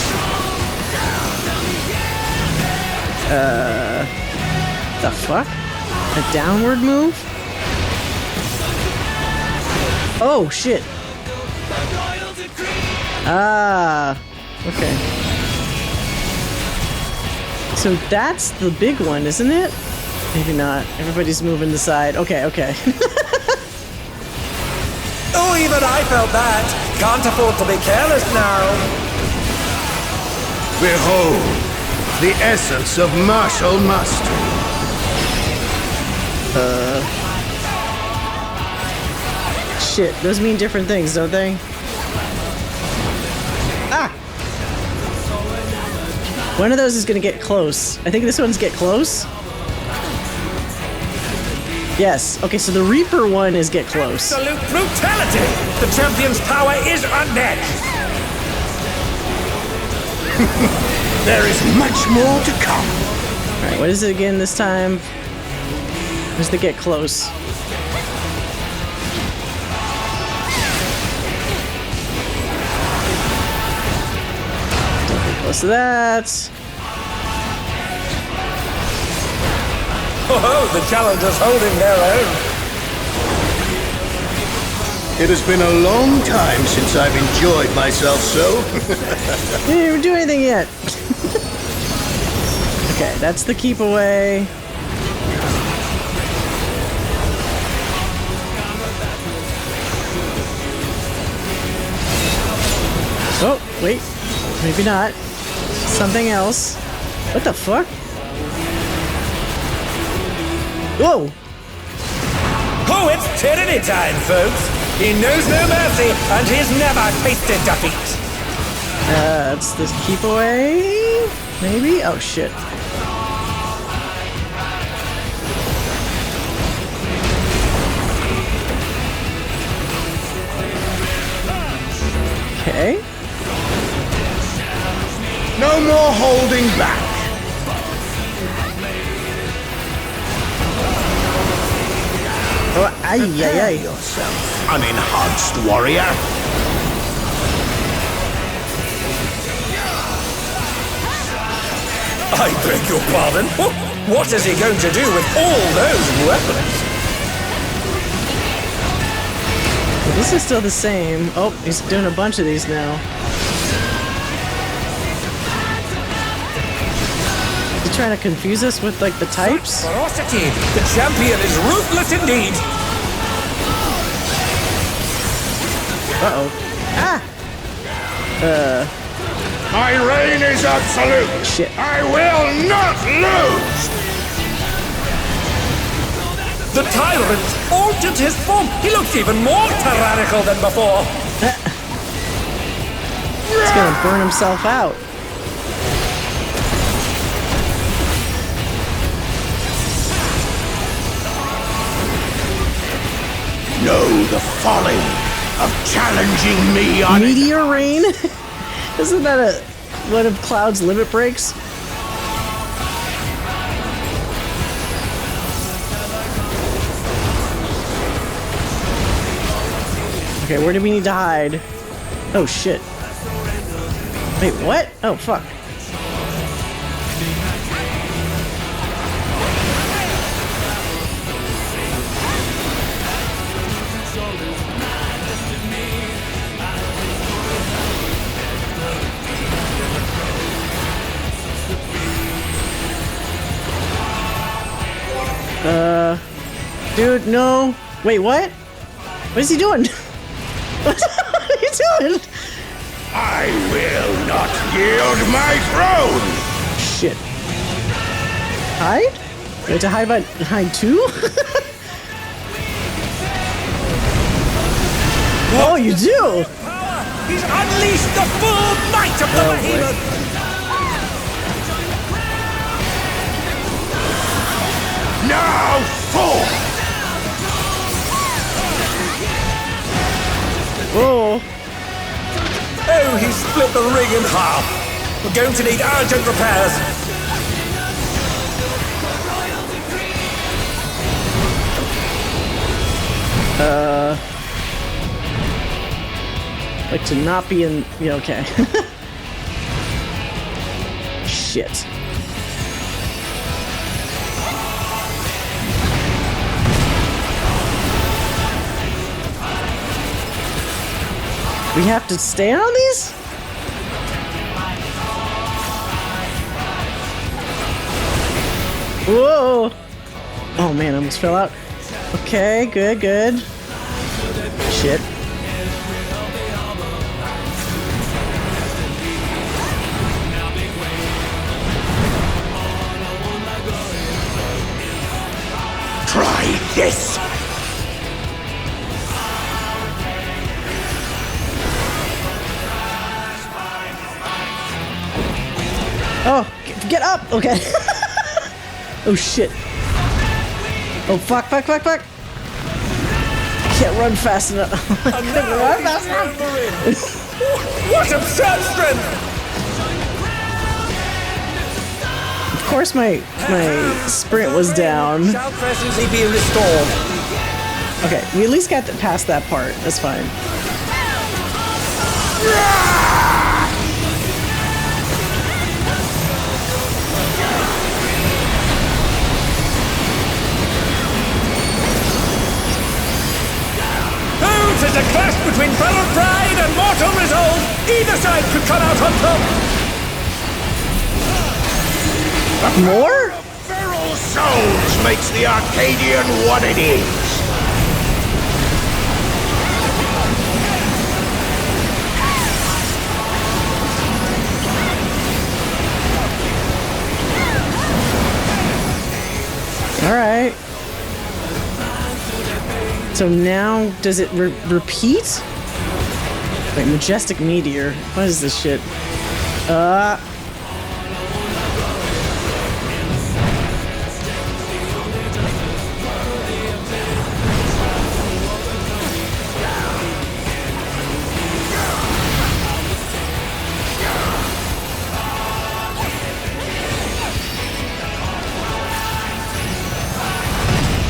The fuck? A downward move? Oh, shit. Ah, okay. So that's the big one, isn't it? Maybe not. Everybody's moving the side. Okay, okay. Oh, even I felt that. Can't afford to be careless now. Behold, the essence of martial mastery. Shit, those mean different things, don't they? Ah! One of those is gonna get close. I think this one's get close. Yes. Okay, so the Reaper one is get close. Absolute brutality! The champion's power is unmatched. There is much more to come. Alright, what is it again this time? Where's the get close? Don't get close to that. Oh, the challenger's holding their own. It has been a long time since I've enjoyed myself so. We didn't even do anything yet. Okay, that's the keep away. maybe not. Something else. What the fuck? Whoa! Oh, it's tyranny time, folks! He knows no mercy, and he's never tasted defeat! It's this keep away? Maybe? Oh shit. Okay. No more holding back. Oh, ay, ay, ay. Yourself, unenhanced warrior. I beg your pardon? What is he going to do with all those weapons? Well, this is still the same. Oh, he's doing a bunch of these now. Is he trying to confuse us with, like, the types? Ferocity! The champion is ruthless indeed! Uh-oh. Ah! My reign is absolute. Shit. I will not lose. The tyrant altered his form! He looks even more tyrannical than before! He's gonna burn himself out. Know the folly of challenging me on Meteor rain? Isn't that one of Cloud's limit breaks? Okay, where do we need to hide? Oh shit. Wait, what? Oh fuck. Dude, no. Wait, what? What is he doing? What are you doing? I will not yield my throne. Shit. Hide? We have to hide behind two? Oh, you do? He's unleashed the full might of the behemoth! Now fall. Oh. Oh, he split the ring in half! We're going to need urgent repairs! Like to not be in... Yeah, okay. Shit. We have to stay on these? Whoa! Oh man, I almost fell out. Okay, good, good. Shit. Try this. Oh, get up! Okay. Oh shit. Oh fuck, fuck, fuck, fuck! Can't run fast enough. Can't run fast enough. What absurd strength! Of course my sprint was down. Shall presently be restored. Okay, we at least got past that part. That's fine. It's a clash between battle pride and mortal resolve. Either side could come out on top. More? Feral souls makes the Arcadion what it is. Alright. So now, does it repeat? Wait, Majestic Meteor. What is this shit?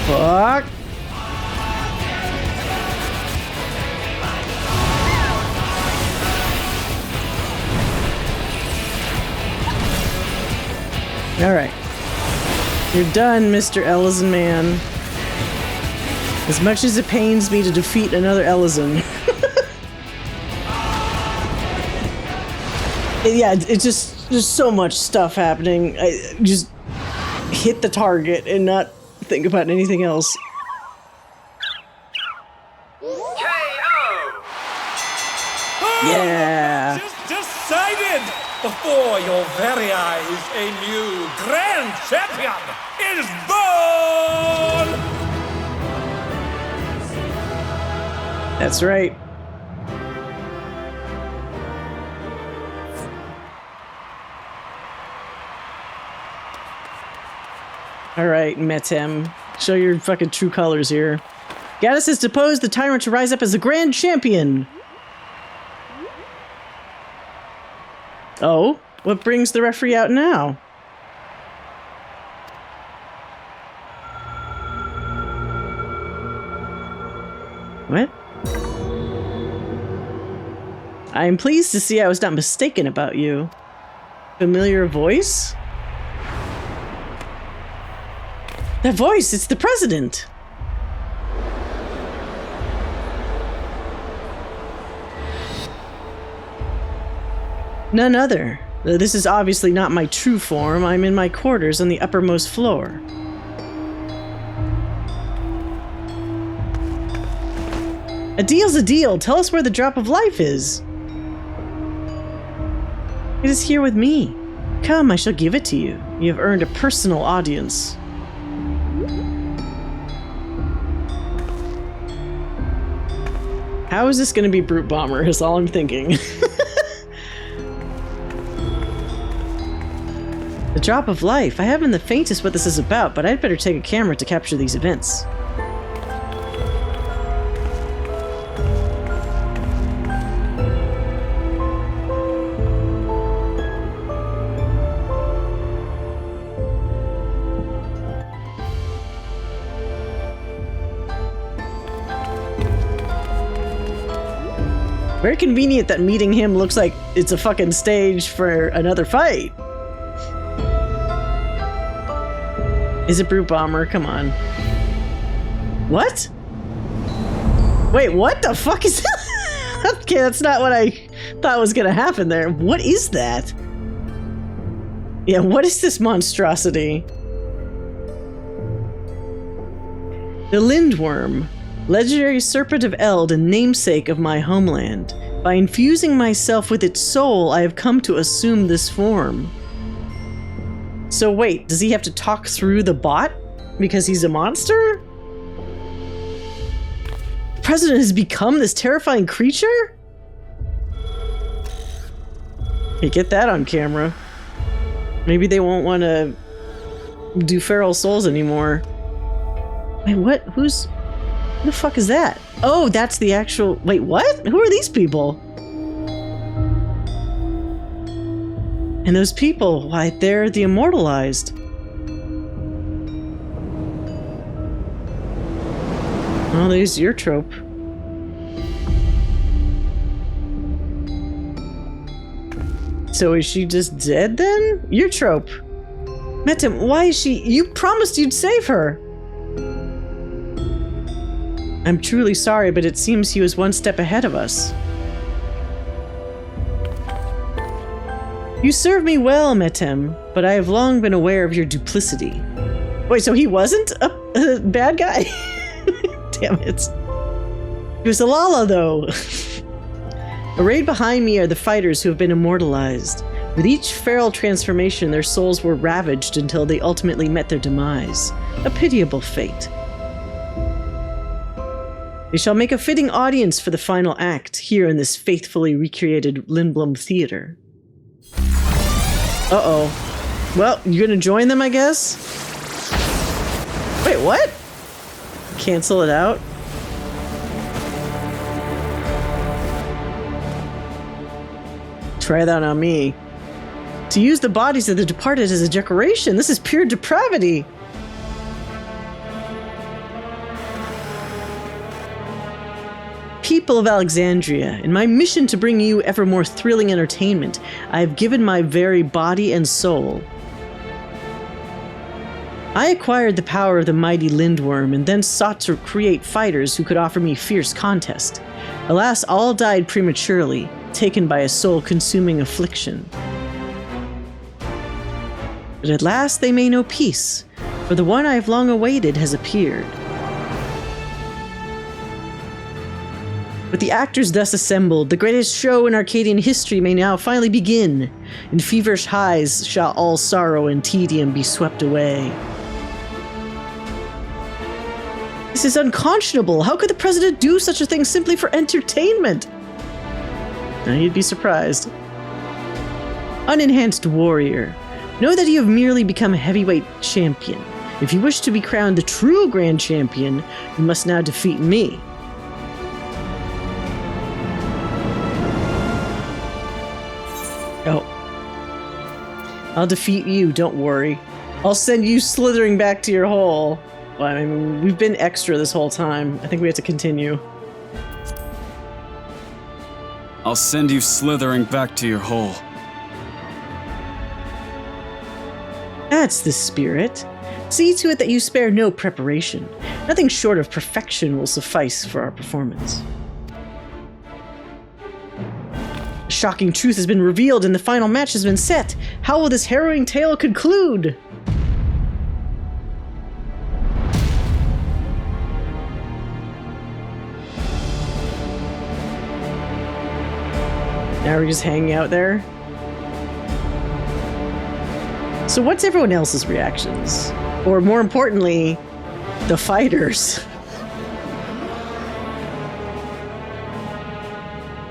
Fuck. Alright. You're done, Mr. Ellison Man. As much as it pains me to defeat another Ellison. Yeah, it's just, there's so much stuff happening. I just hit the target and not think about anything else. Yeah. Just decided before your very eyes, a new grand champion is born. That's right. Alright, Metem. Show your fucking true colors here. Gaddis has deposed the Tyrant to rise up as the Grand Champion! Oh? What brings the referee out now? What? I am pleased to see I was not mistaken about you. Familiar voice? That voice, it's the president! None other. This is obviously not my true form. I'm in my quarters on the uppermost floor. A deal's a deal. Tell us where the drop of life is. It is here with me. Come, I shall give it to you. You have earned a personal audience. How is this going to be Brute Bomber, is all I'm thinking. The drop of life. I haven't the faintest what this is about, but I'd better take a camera to capture these events. Very convenient that meeting him looks like it's a fucking stage for another fight. Is it Brute Bomber? Come on. What? Wait, what the fuck is that? Okay, that's not what I thought was gonna happen there. What is that? Yeah, what is this monstrosity? The Lindwurm. Legendary serpent of Eld and namesake of my homeland. By infusing myself with its soul, I have come to assume this form. So wait, does he have to talk through the bot? Because he's a monster? The president has become this terrifying creature? Hey, get that on camera. Maybe they won't want to do Feral Souls anymore. Wait, what? Who's... Who the fuck is that? Oh, that's the actual... Wait, what? Who are these people? And those people, why, they're the immortalized. Oh, there's Eutrope. So is she just dead then? Eutrope! Metem, why is she... You promised you'd save her! I'm truly sorry, but it seems he was one step ahead of us. You serve me well, Metem, but I have long been aware of your duplicity. Wait, so he wasn't a bad guy? Damn it. He was a Lala, though. Arrayed behind me are the fighters who have been immortalized. With each feral transformation, their souls were ravaged until they ultimately met their demise. A pitiable fate. They shall make a fitting audience for the final act here in this faithfully recreated Lindwurm theater. Uh-oh. Well, you're gonna join them, I guess? Wait, what? Cancel it out? Try that on me. To use the bodies of the departed as a decoration, this is pure depravity. People of Alexandria, in my mission to bring you ever more thrilling entertainment, I have given my very body and soul. I acquired the power of the mighty Lindwurm and then sought to create fighters who could offer me fierce contest. Alas, all died prematurely, taken by a soul-consuming affliction. But at last they may know peace, for the one I have long awaited has appeared. With the actors thus assembled, the greatest show in Arcadian history may now finally begin. In feverish highs shall all sorrow and tedium be swept away. This is unconscionable. How could the president do such a thing simply for entertainment? Now you'd be surprised. Unenhanced warrior, know that you have merely become a heavyweight champion. If you wish to be crowned the true grand champion, you must now defeat me. Oh. I'll defeat you, don't worry. I'll send you slithering back to your hole. Well, I mean, we've been extra this whole time. I think we have to continue. I'll send you slithering back to your hole. That's the spirit. See to it that you spare no preparation. Nothing short of perfection will suffice for our performance. A shocking truth has been revealed and the final match has been set. How will this harrowing tale conclude? Now we're just hanging out there. So what's everyone else's reactions? Or more importantly, the fighters?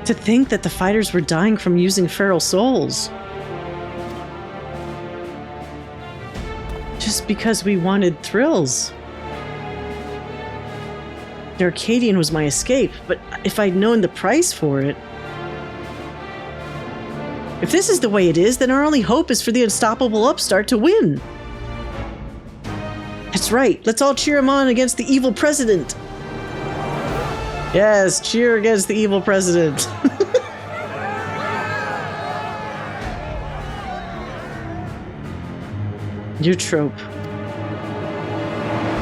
To think that the fighters were dying from using feral souls. Just because we wanted thrills. The Arcadion was my escape, but if I'd known the price for it... If this is the way it is, then our only hope is for the unstoppable upstart to win. That's right, let's all cheer him on against the evil president. Yes, cheer against the evil president. Eutrope.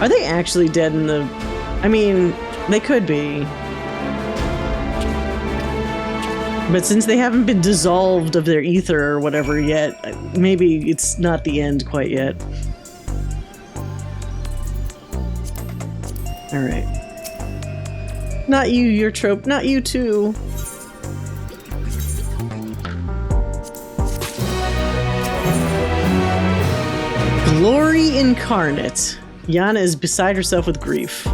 Are they actually dead in the... I mean, they could be. But since they haven't been dissolved of their ether or whatever yet, maybe it's not the end quite yet. Alright. Not you, Eutrope. Not you too. Glory incarnate. Yana is beside herself with grief.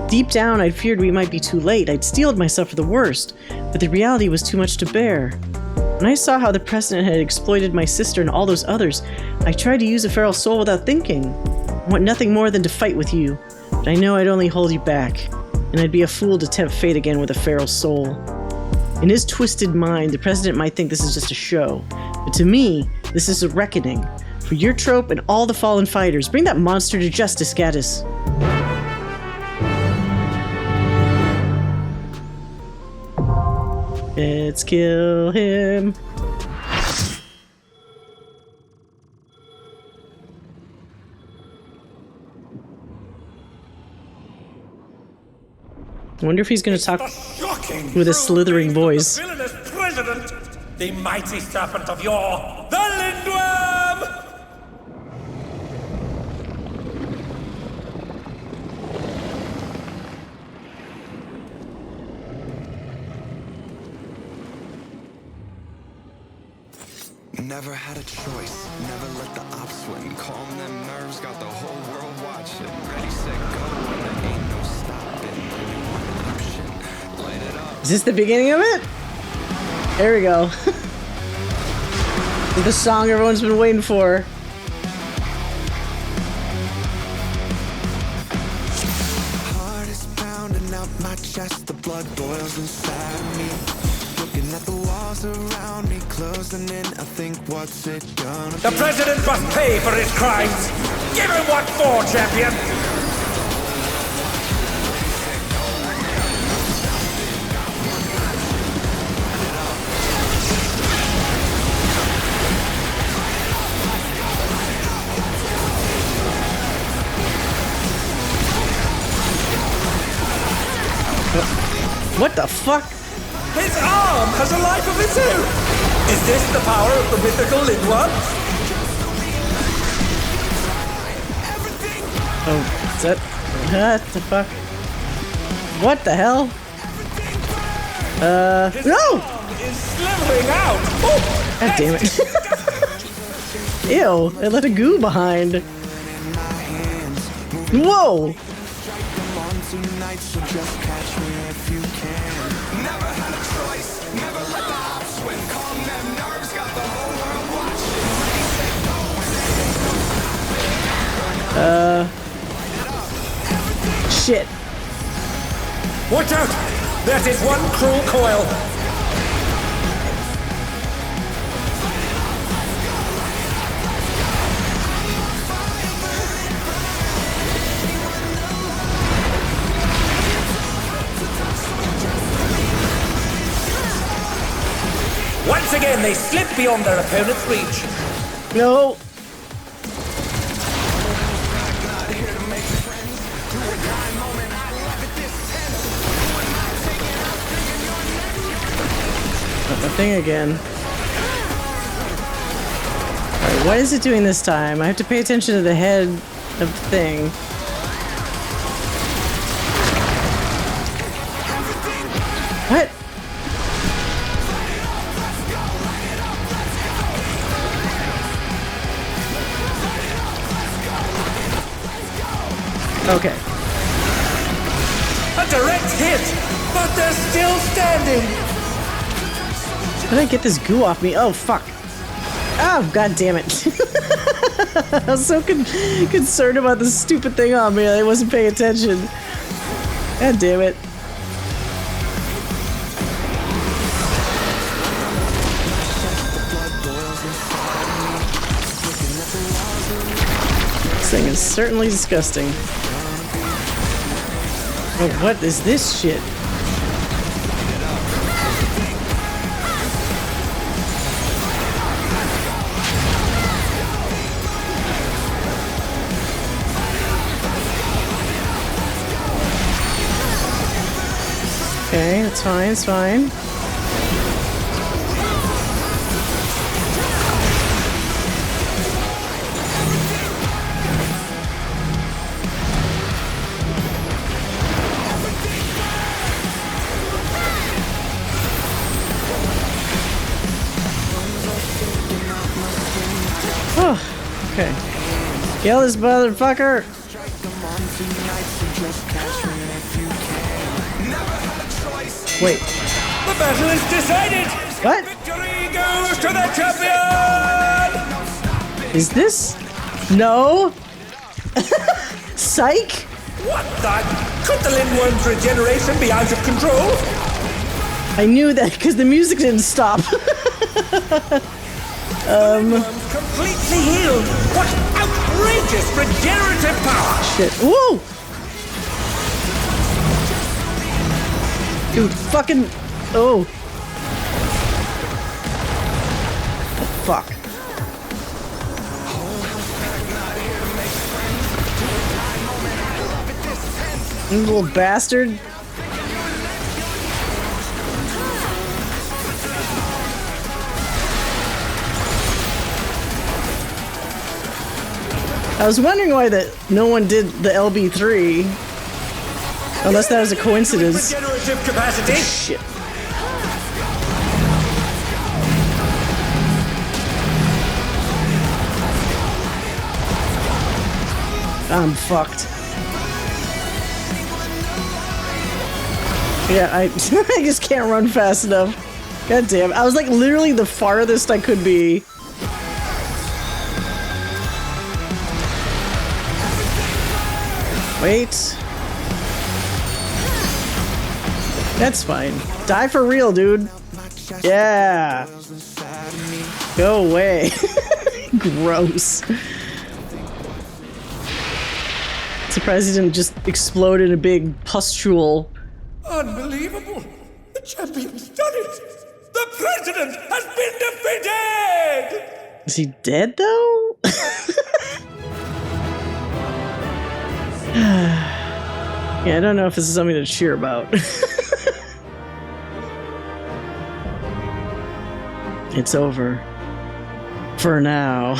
Deep down, I'd feared we might be too late. I'd steeled myself for the worst, but the reality was too much to bear. When I saw how the president had exploited my sister and all those others, I tried to use a feral soul without thinking. I want nothing more than to fight with you, but I know I'd only hold you back, and I'd be a fool to tempt fate again with a feral soul. In his twisted mind, the president might think this is just a show, but to me, this is a reckoning. For Eutrope and all the fallen fighters, bring that monster to justice, Gaddis. Let's kill him. I wonder if he's going to talk with a slithering voice. The villainous president, the mighty serpent of yore, the Lindwurm! Never had a choice, never let the ops win. Calm them nerves, got the whole world watching. Ready, set, go, and there ain't no stopping. Only one option, light it up. Is this the beginning of it? There we go. The song everyone's been waiting for. Heart is pounding out my chest, the blood boils inside of me. Looking at the walls around me, closing in, I think, what's it gonna be? The president must pay for his crimes. Give him what for, champion. What the fuck? His arm has a life of its own! Is this the power of the mythical Lindwurm? Oh, is that... What the fuck? What the hell? His No! arm is slithering out! Oh, God damn it. Ew, I left a goo behind. Whoa! Tonight, so just catch me if you can. Never had a choice, never let the ops win. Calm them nerves, got the whole world watching. Shit. watch out! That is one cruel coil. Once again, they slip beyond their opponent's reach. No. Not the thing again. Alright, what is it doing this time? I have to pay attention to the head of the thing. What? Okay. A direct hit, but they're still standing. How did I get this goo off me? Oh, fuck. Oh, god damn it. I was so concerned about this stupid thing on me. I wasn't paying attention. God damn it. This thing is certainly disgusting. Oh, what is this shit? Okay, it's fine, it's fine. Oh, okay. Kill this motherfucker! Wait. The battle is decided. What? Victory goes to the champion. Is this? No? Psych? What the? Could the Lindwurm's regeneration be out of control? I knew that because the music didn't stop. Lindwurm's completely healed. What outrageous regenerative power! Shit. Whoa! Dude, fucking... Oh. Oh, fuck. You little bastard. I was wondering why no one did the LB3. Unless that was a coincidence. Regenerative capacity. Oh, shit. I'm fucked. Yeah, I just can't run fast enough. God damn. I was like literally the farthest I could be. Wait. That's fine. Die for real, dude. Yeah. Go away. Gross. Surprised he didn't just explode in a big pustule. Unbelievable! The champion's done it! The president has been defeated! Is he dead, though? Yeah, I don't know if this is something to cheer about. It's over. For now.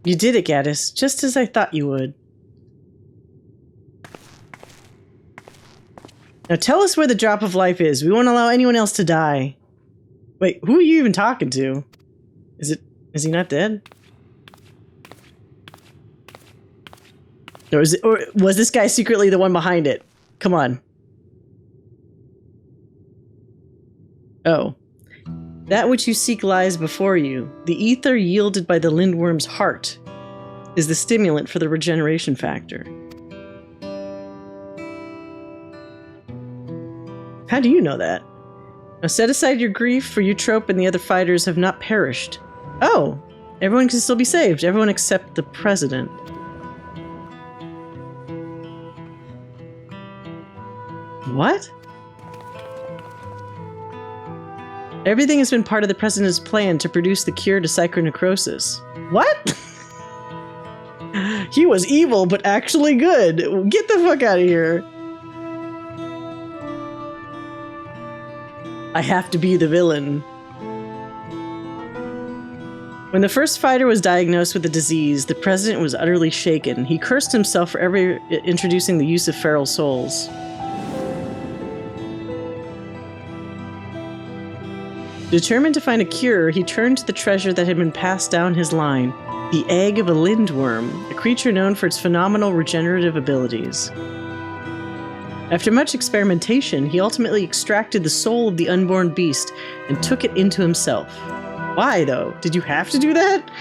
You did it, Gaddis, just as I thought you would. Now tell us where the drop of life is. We won't allow anyone else to die. Wait, who are you even talking to? Is he not dead? Or was this guy secretly the one behind it? Come on. Oh. That which you seek lies before you. The ether yielded by the Lindwurm's heart is the stimulant for the regeneration factor. How do you know that? Now set aside your grief, for Eutrope and the other fighters have not perished. Oh! Everyone can still be saved. Everyone except the president. What? Everything has been part of the president's plan to produce the cure to psychonekrosis. What? He was evil, but actually good. Get the fuck out of here. I have to be the villain. When the first fighter was diagnosed with the disease, the president was utterly shaken. He cursed himself for ever introducing the use of feral souls. Determined to find a cure, he turned to the treasure that had been passed down his line, the egg of a Lindwurm, a creature known for its phenomenal regenerative abilities. After much experimentation, he ultimately extracted the soul of the unborn beast and took it into himself. Why, though? Did you have to do that?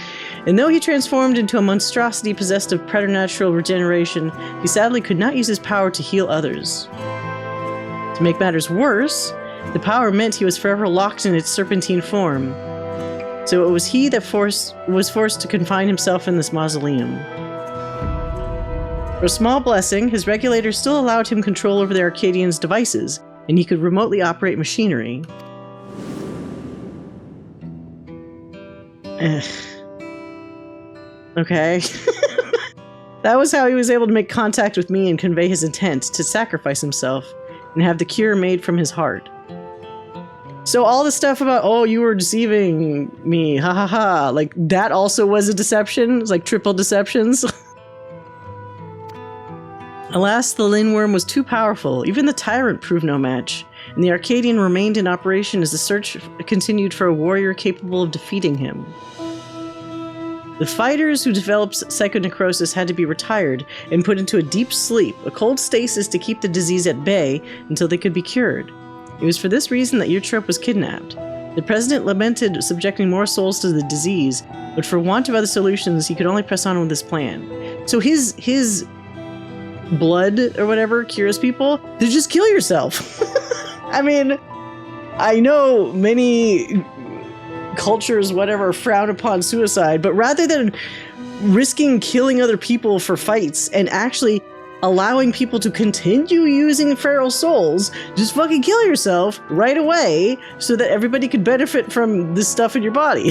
And though he transformed into a monstrosity possessed of preternatural regeneration, he sadly could not use his power to heal others. To make matters worse, the power meant he was forever locked in its serpentine form. So it was he that was forced to confine himself in this mausoleum. For a small blessing, his regulators still allowed him control over the Arcadion's devices, and he could remotely operate machinery. Okay. That was how he was able to make contact with me and convey his intent to sacrifice himself and have the cure made from his heart. So all the stuff about, oh, you were deceiving me, ha ha ha, like that also was a deception? It's like triple deceptions? Alas, the Lindwurm was too powerful. Even the Tyrant proved no match, and the Arcadion remained in operation as the search continued for a warrior capable of defeating him. The fighters who developed psychonekrosis had to be retired and put into a deep sleep, a cold stasis to keep the disease at bay until they could be cured. It was for this reason that Eutrope was kidnapped. The president lamented subjecting more souls to the disease, but for want of other solutions, he could only press on with his plan. So his blood or whatever cures people, then just kill yourself. I mean, I know many cultures, whatever, frown upon suicide, but rather than risking killing other people for fights and actually allowing people to continue using feral souls, just fucking kill yourself right away so that everybody could benefit from this stuff in your body.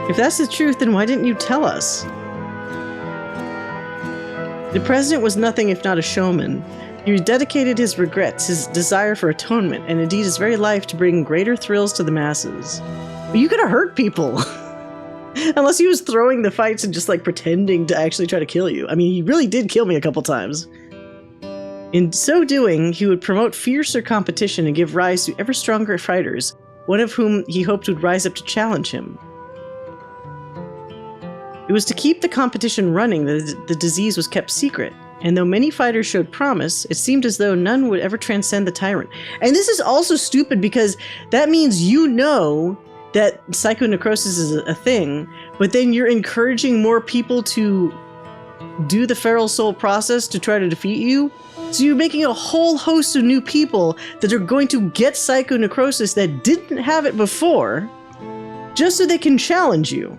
If that's the truth, then why didn't you tell us? The president was nothing if not a showman. He dedicated his regrets, his desire for atonement, and indeed his very life to bring greater thrills to the masses. But you could have hurt people. Unless he was throwing the fights and just like pretending to actually try to kill you. I mean, he really did kill me a couple times. In so doing, he would promote fiercer competition and give rise to ever stronger fighters, one of whom he hoped would rise up to challenge him. It was to keep the competition running that the disease was kept secret, and though many fighters showed promise, it seemed as though none would ever transcend the Tyrant. And this is also stupid because that means you know that psychonekrosis is a thing, but then you're encouraging more people to do the feral soul process to try to defeat you. So you're making a whole host of new people that are going to get psychonekrosis that didn't have it before, just so they can challenge you.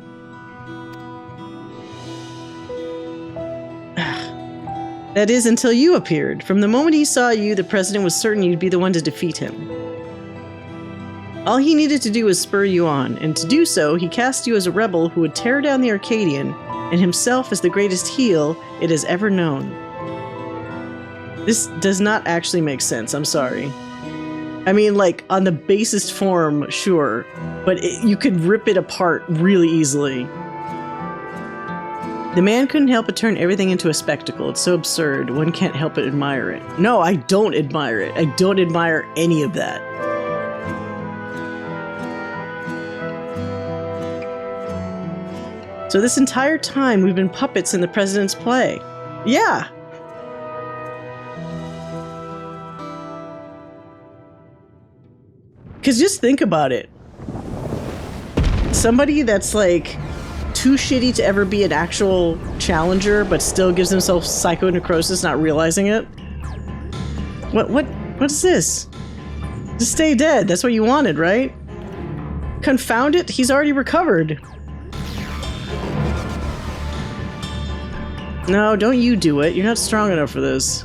That is, until you appeared. From the moment he saw you, the president was certain you'd be the one to defeat him. All he needed to do was spur you on, and to do so, he cast you as a rebel who would tear down the Arcadion, and himself as the greatest heel it has ever known. This does not actually make sense, I'm sorry. I mean, like, on the basest form, sure, but you could rip it apart really easily. The man couldn't help but turn everything into a spectacle. It's so absurd, one can't help but admire it. No, I don't admire it. I don't admire any of that. So this entire time, we've been puppets in the president's play. Yeah! Because just think about it. Somebody that's like too shitty to ever be an actual challenger, but still gives himself psychonekrosis, not realizing it. What is this? Just stay dead. That's what you wanted, right? Confound it, he's already recovered. No, don't you do it. You're not strong enough for this.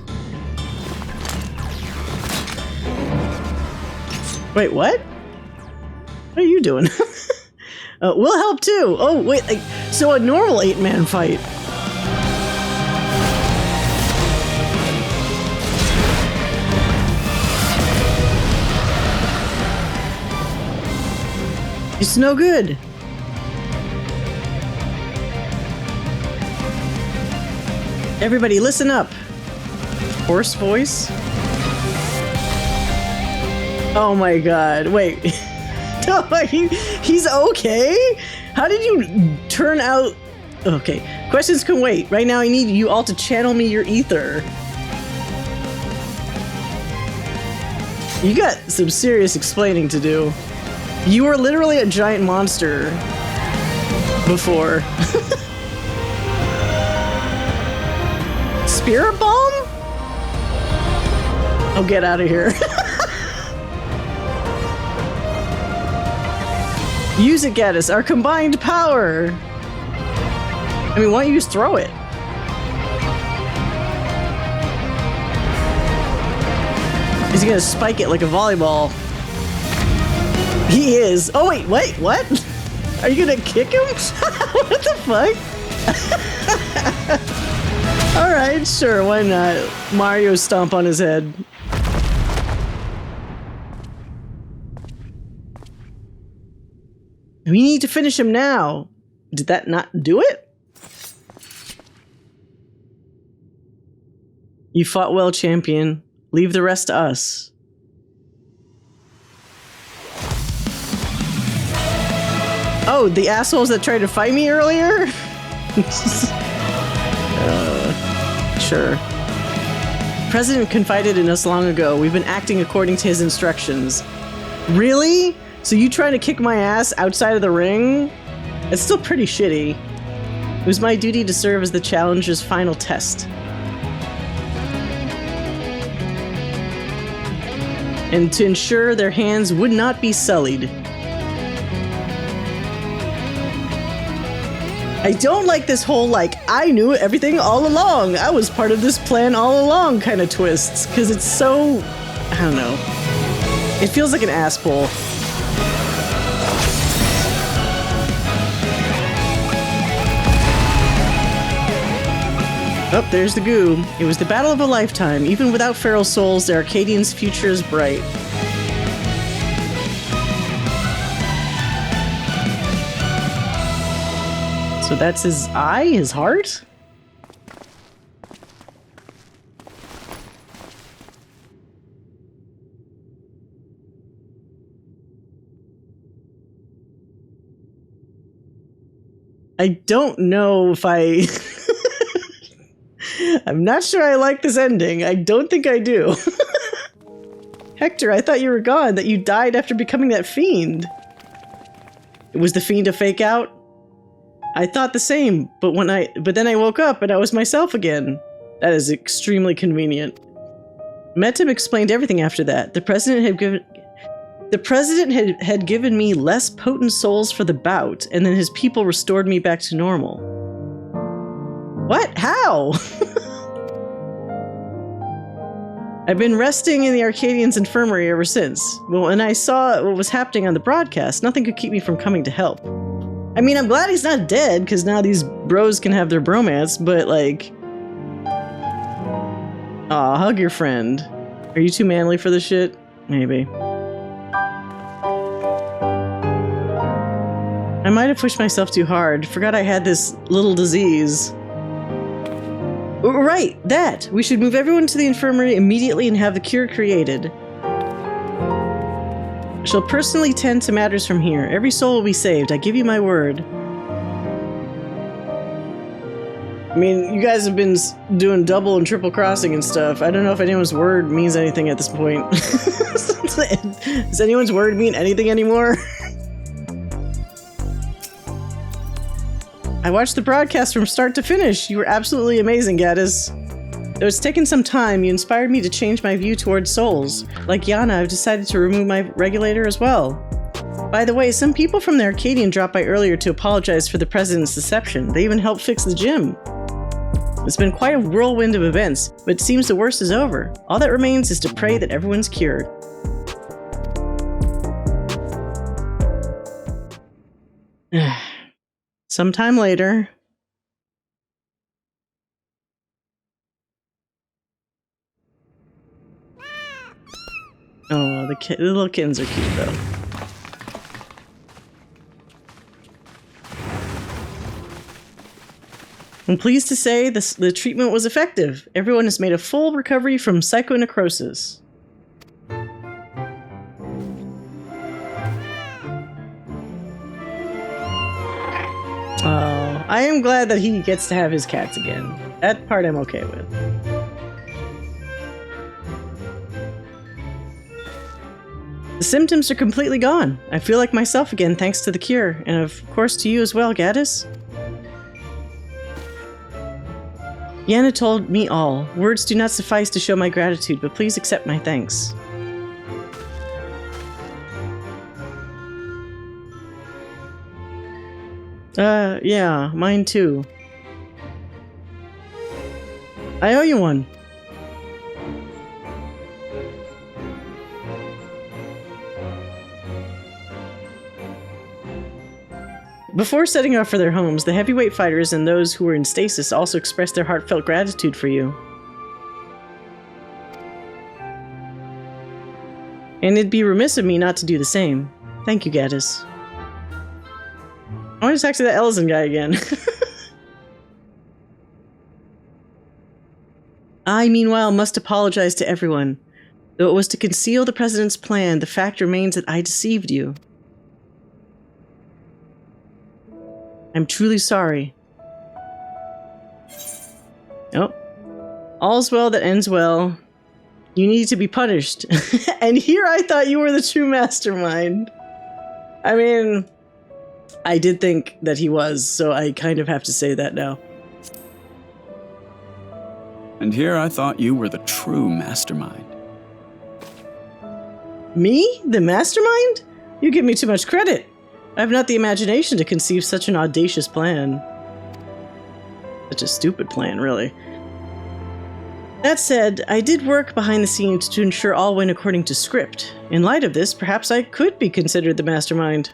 Wait, what? What are you doing? We'll help too. Oh, wait. So a normal 8-man fight. It's no good. Everybody listen up. Hoarse voice? Oh my god, wait. No, he's okay? How did you turn out... Okay, questions can wait. Right now I need you all to channel me your ether. You got some serious explaining to do. You were literally a giant monster before. Spirit bomb? Oh, get out of here. Use it, Gaddis. Our combined power. I mean, why don't you just throw it? He's gonna spike it like a volleyball. He is. Oh wait, what? Are you gonna kick him? What the fuck? Alright, sure, why not? Mario stomp on his head. We need to finish him now. Did that not do it? You fought well, champion. Leave the rest to us. Oh, the assholes that tried to fight me earlier? Sure. The President confided in us long ago. We've been acting according to his instructions. Really? So you trying to kick my ass outside of the ring? It's still pretty shitty. It was my duty to serve as the challenger's final test. And to ensure their hands would not be sullied. I don't like this whole, like, I knew everything all along. I was part of this plan all along kind of twists. Because it's so... I don't know. It feels like an ass pull. Oh, there's the goo. It was the battle of a lifetime. Even without feral souls, the Arcadian's future is bright. So that's his eye? His heart? I don't know if I... I'm not sure I like this ending. I don't think I do. Hector, I thought you were gone, that you died after becoming that fiend. Was the fiend a fake out? I thought the same, but then I woke up and I was myself again. That is extremely convenient. Metem explained everything after that. The president had given me less potent souls for the bout, and then his people restored me back to normal. What? How? I've been resting in the Arcadion's infirmary ever since. Well, when I saw what was happening on the broadcast, nothing could keep me from coming to help. I mean, I'm glad he's not dead, because now these bros can have their bromance, but like... Aw, hug your friend. Are you too manly for this shit? Maybe. I might have pushed myself too hard. Forgot I had this little disease. Right, that! We should move everyone to the infirmary immediately and have the cure created. I shall personally tend to matters from here. Every soul will be saved, I give you my word. I mean, you guys have been doing double and triple crossing and stuff. I don't know if anyone's word means anything at this point. Does anyone's word mean anything anymore? I watched the broadcast from start to finish. You were absolutely amazing, Gaddis. Though it's taken some time, you inspired me to change my view towards souls. Like Yana, I've decided to remove my regulator as well. By the way, some people from the Arcadion dropped by earlier to apologize for the president's deception. They even helped fix the gym. It's been quite a whirlwind of events, but it seems the worst is over. All that remains is to pray that everyone's cured. Sometime later. Oh, the little kittens are cute, though. I'm pleased to say the treatment was effective. Everyone has made a full recovery from psychonekrosis. I am glad that he gets to have his cats again. That part I'm okay with. The symptoms are completely gone. I feel like myself again thanks to the cure, and of course to you as well, Gaddis. Yana told me all. Words do not suffice to show my gratitude, but please accept my thanks. Yeah, mine too. I owe you one. Before setting off for their homes, the heavyweight fighters and those who were in stasis also expressed their heartfelt gratitude for you. And it'd be remiss of me not to do the same. Thank you, Gaddis. I want to talk to that Ellison guy again. I, meanwhile, must apologize to everyone. Though it was to conceal the president's plan, the fact remains that I deceived you. I'm truly sorry. Oh. All's well that ends well. You need to be punished. And here I thought you were the true mastermind. I mean, I did think that he was, so I kind of have to say that now. And here I thought you were the true mastermind. Me? The mastermind? You give me too much credit. I have not the imagination to conceive such an audacious plan. Such a stupid plan, really. That said, I did work behind the scenes to ensure all went according to script. In light of this, perhaps I could be considered the mastermind.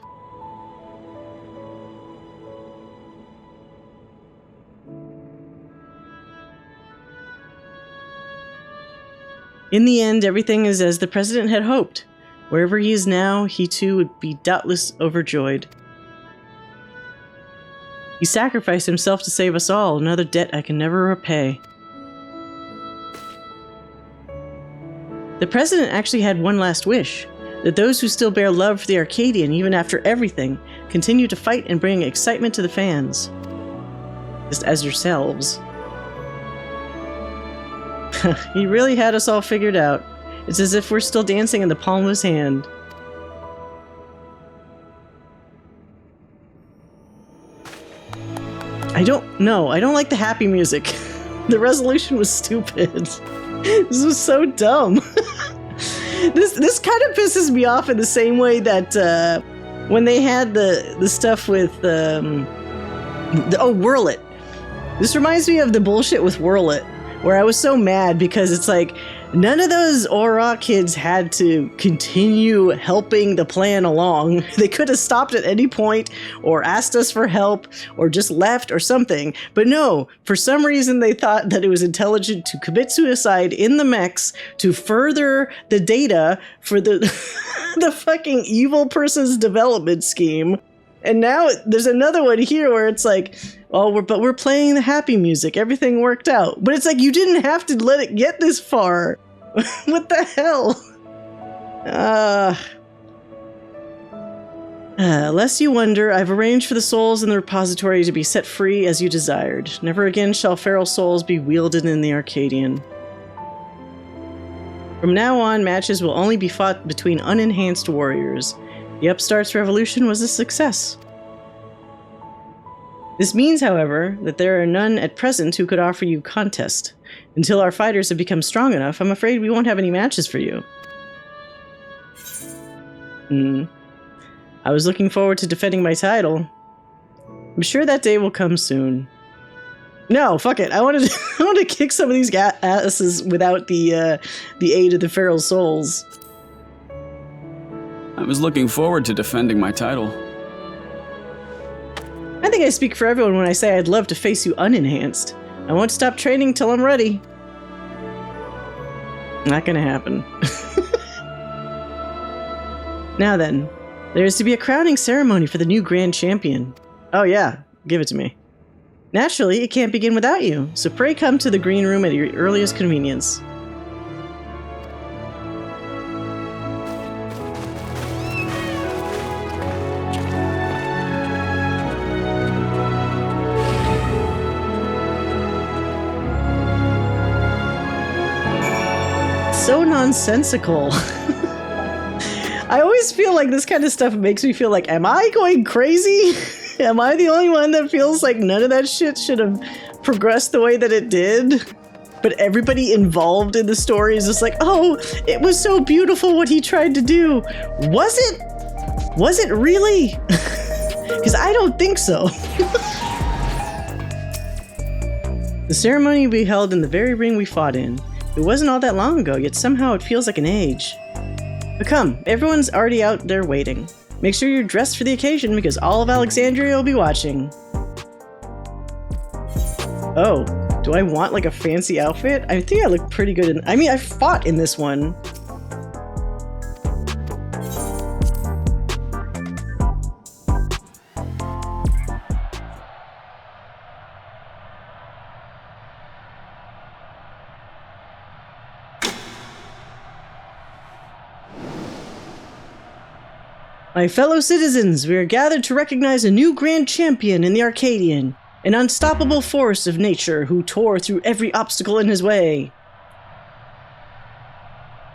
In the end, everything is as the president had hoped. Wherever he is now, he too would be doubtless overjoyed. He sacrificed himself to save us all, another debt I can never repay. The president actually had one last wish. that those who still bear love for the Arcadian, even after everything, continue to fight and bring excitement to the fans. Just as yourselves. He really had us all figured out. It's as if we're still dancing in the palm of his hand. I don't like the happy music. The resolution was stupid. This was so dumb. This kind of pisses me off in the same way that when they had the stuff with Whirl It. This reminds me of the bullshit with Whirl It, where I was so mad because it's like none of those Aura kids had to continue helping the plan along. They could have stopped at any point or asked us for help or just left or something. But no, for some reason they thought that it was intelligent to commit suicide in the mechs to further the data for the the fucking evil person's development scheme. And now there's another one here where it's like, oh, we're playing the happy music. Everything worked out. But it's like, you didn't have to let it get this far. What the hell? Lest you wonder, I've arranged for the souls in the repository to be set free as you desired. Never again shall feral souls be wielded in the Arcadian. From now on, matches will only be fought between unenhanced warriors. The Upstarts Revolution was a success. This means, however, that there are none at present who could offer you contest. Until our fighters have become strong enough, I'm afraid we won't have any matches for you. I was looking forward to defending my title. I'm sure that day will come soon. No, fuck it. I want to kick some of these asses without the aid of the feral souls. I was looking forward to defending my title. I think I speak for everyone when I say I'd love to face you unenhanced. I won't stop training till I'm ready. Not gonna happen. Now then, there is to be a crowning ceremony for the new Grand Champion. Oh yeah, give it to me. Naturally, it can't begin without you, so pray come to the green room at your earliest convenience. So nonsensical. I always feel like this kind of stuff makes me feel like, am I going crazy? Am I the only one that feels like none of that shit should have progressed the way that it did? But everybody involved in the story is just like, oh, it was so beautiful what he tried to do. Was it? Was it really? Because I don't think so. The ceremony will be held in the very ring we fought in. It wasn't all that long ago, yet somehow it feels like an age. But come, everyone's already out there waiting. Make sure you're dressed for the occasion because all of Alexandria will be watching. Oh, do I want like a fancy outfit? I think I look pretty good I mean, I fought in this one. My fellow citizens, we are gathered to recognize a new grand champion in the Arcadian, an unstoppable force of nature who tore through every obstacle in his way.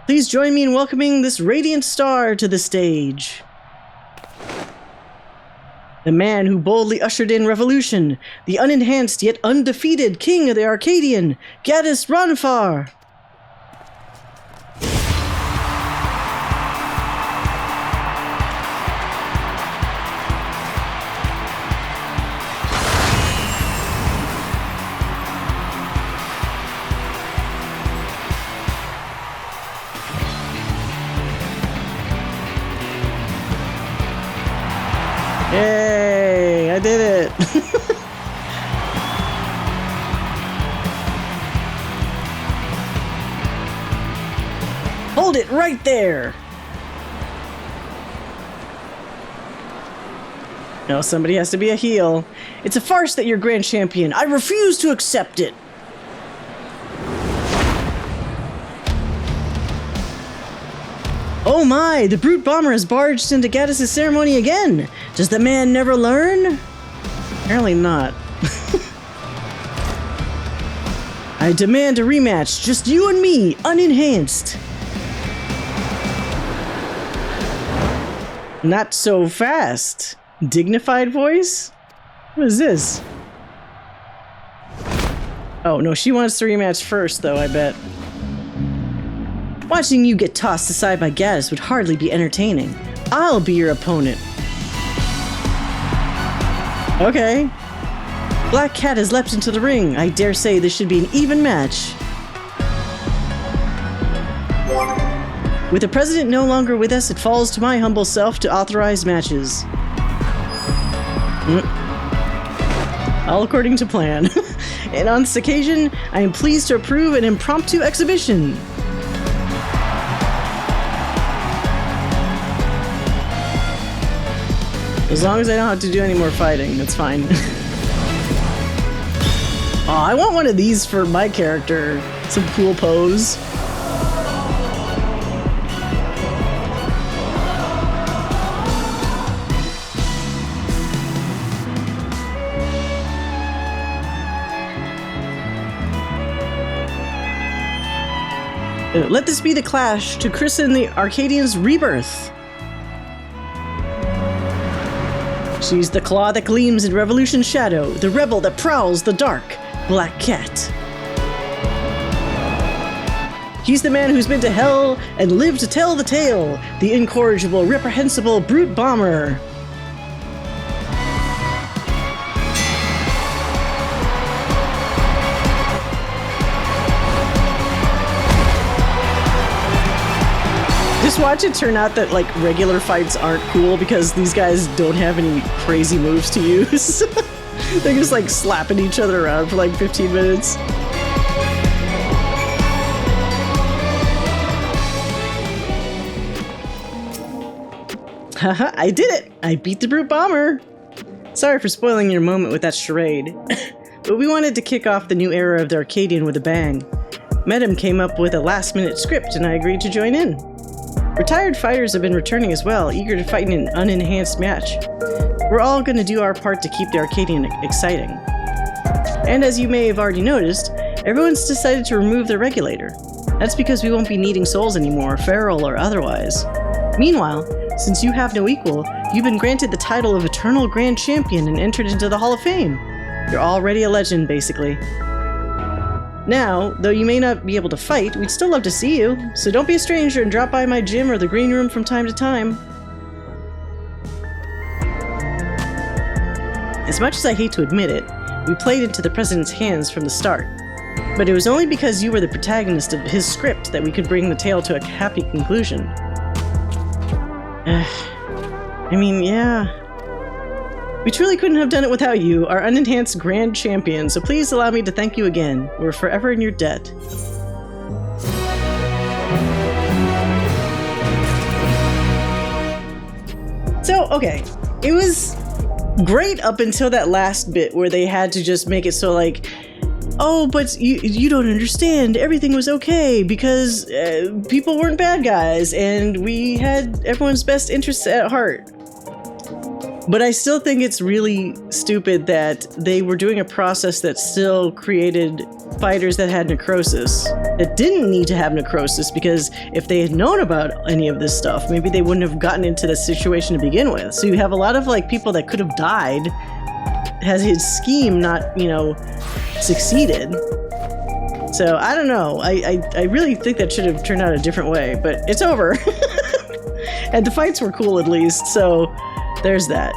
Please join me in welcoming this radiant star to the stage. The man who boldly ushered in revolution, the unenhanced yet undefeated king of the Arcadian, Gaddis Ronfar. Yay! I did it! Hold it right there! No, somebody has to be a heel. It's a farce that you're grand champion. I refuse to accept it! Oh my, the brute bomber has barged into Gaddis' ceremony again! Does the man never learn? Apparently not. I demand a rematch, just you and me, unenhanced. Not so fast. Dignified voice? What is this? Oh no, she wants to rematch first though, I bet. Watching you get tossed aside by Gaddis would hardly be entertaining. I'll be your opponent. Okay. Black Cat has leapt into the ring. I dare say this should be an even match. With the president no longer with us, it falls to my humble self to authorize matches. All according to plan. And on this occasion, I am pleased to approve an impromptu exhibition. As long as I don't have to do any more fighting, that's fine. Oh, I want one of these for my character. Some cool pose. Let this be the clash to christen the Arcadian's rebirth. She's the claw that gleams in Revolution's shadow, the rebel that prowls the dark, Black Cat. He's the man who's been to hell and lived to tell the tale, the incorrigible, reprehensible brute bomber. Just watch it turn out that, like, regular fights aren't cool because these guys don't have any crazy moves to use. They're just, like, slapping each other around for, like, 15 minutes. Haha, I did it! I beat the brute bomber! Sorry for spoiling your moment with that charade. But we wanted to kick off the new era of the Arcadian with a bang. Medem came up with a last-minute script and I agreed to join in. Retired fighters have been returning as well, eager to fight in an unenhanced match. We're all going to do our part to keep the Arcadian exciting. And as you may have already noticed, everyone's decided to remove their regulator. That's because we won't be needing souls anymore, feral or otherwise. Meanwhile, since you have no equal, you've been granted the title of Eternal Grand Champion and entered into the Hall of Fame. You're already a legend, basically. Now, though you may not be able to fight, we'd still love to see you, so don't be a stranger and drop by my gym or the green room from time to time. As much as I hate to admit it, we played into the president's hands from the start. But it was only because you were the protagonist of his script that we could bring the tale to a happy conclusion. I mean, yeah. We truly couldn't have done it without you, our unenhanced grand champion, so please allow me to thank you again. We're forever in your debt. So, okay. It was great up until that last bit where they had to just make it so like, oh, but you don't understand. Everything was okay because people weren't bad guys and we had everyone's best interests at heart. But I still think it's really stupid that they were doing a process that still created fighters that had necrosis, that didn't need to have necrosis, because if they had known about any of this stuff, maybe they wouldn't have gotten into the situation to begin with. So you have a lot of like people that could have died has his scheme not, you know, succeeded. So I don't know. I really think that should have turned out a different way, but it's over. And the fights were cool at least, so there's that.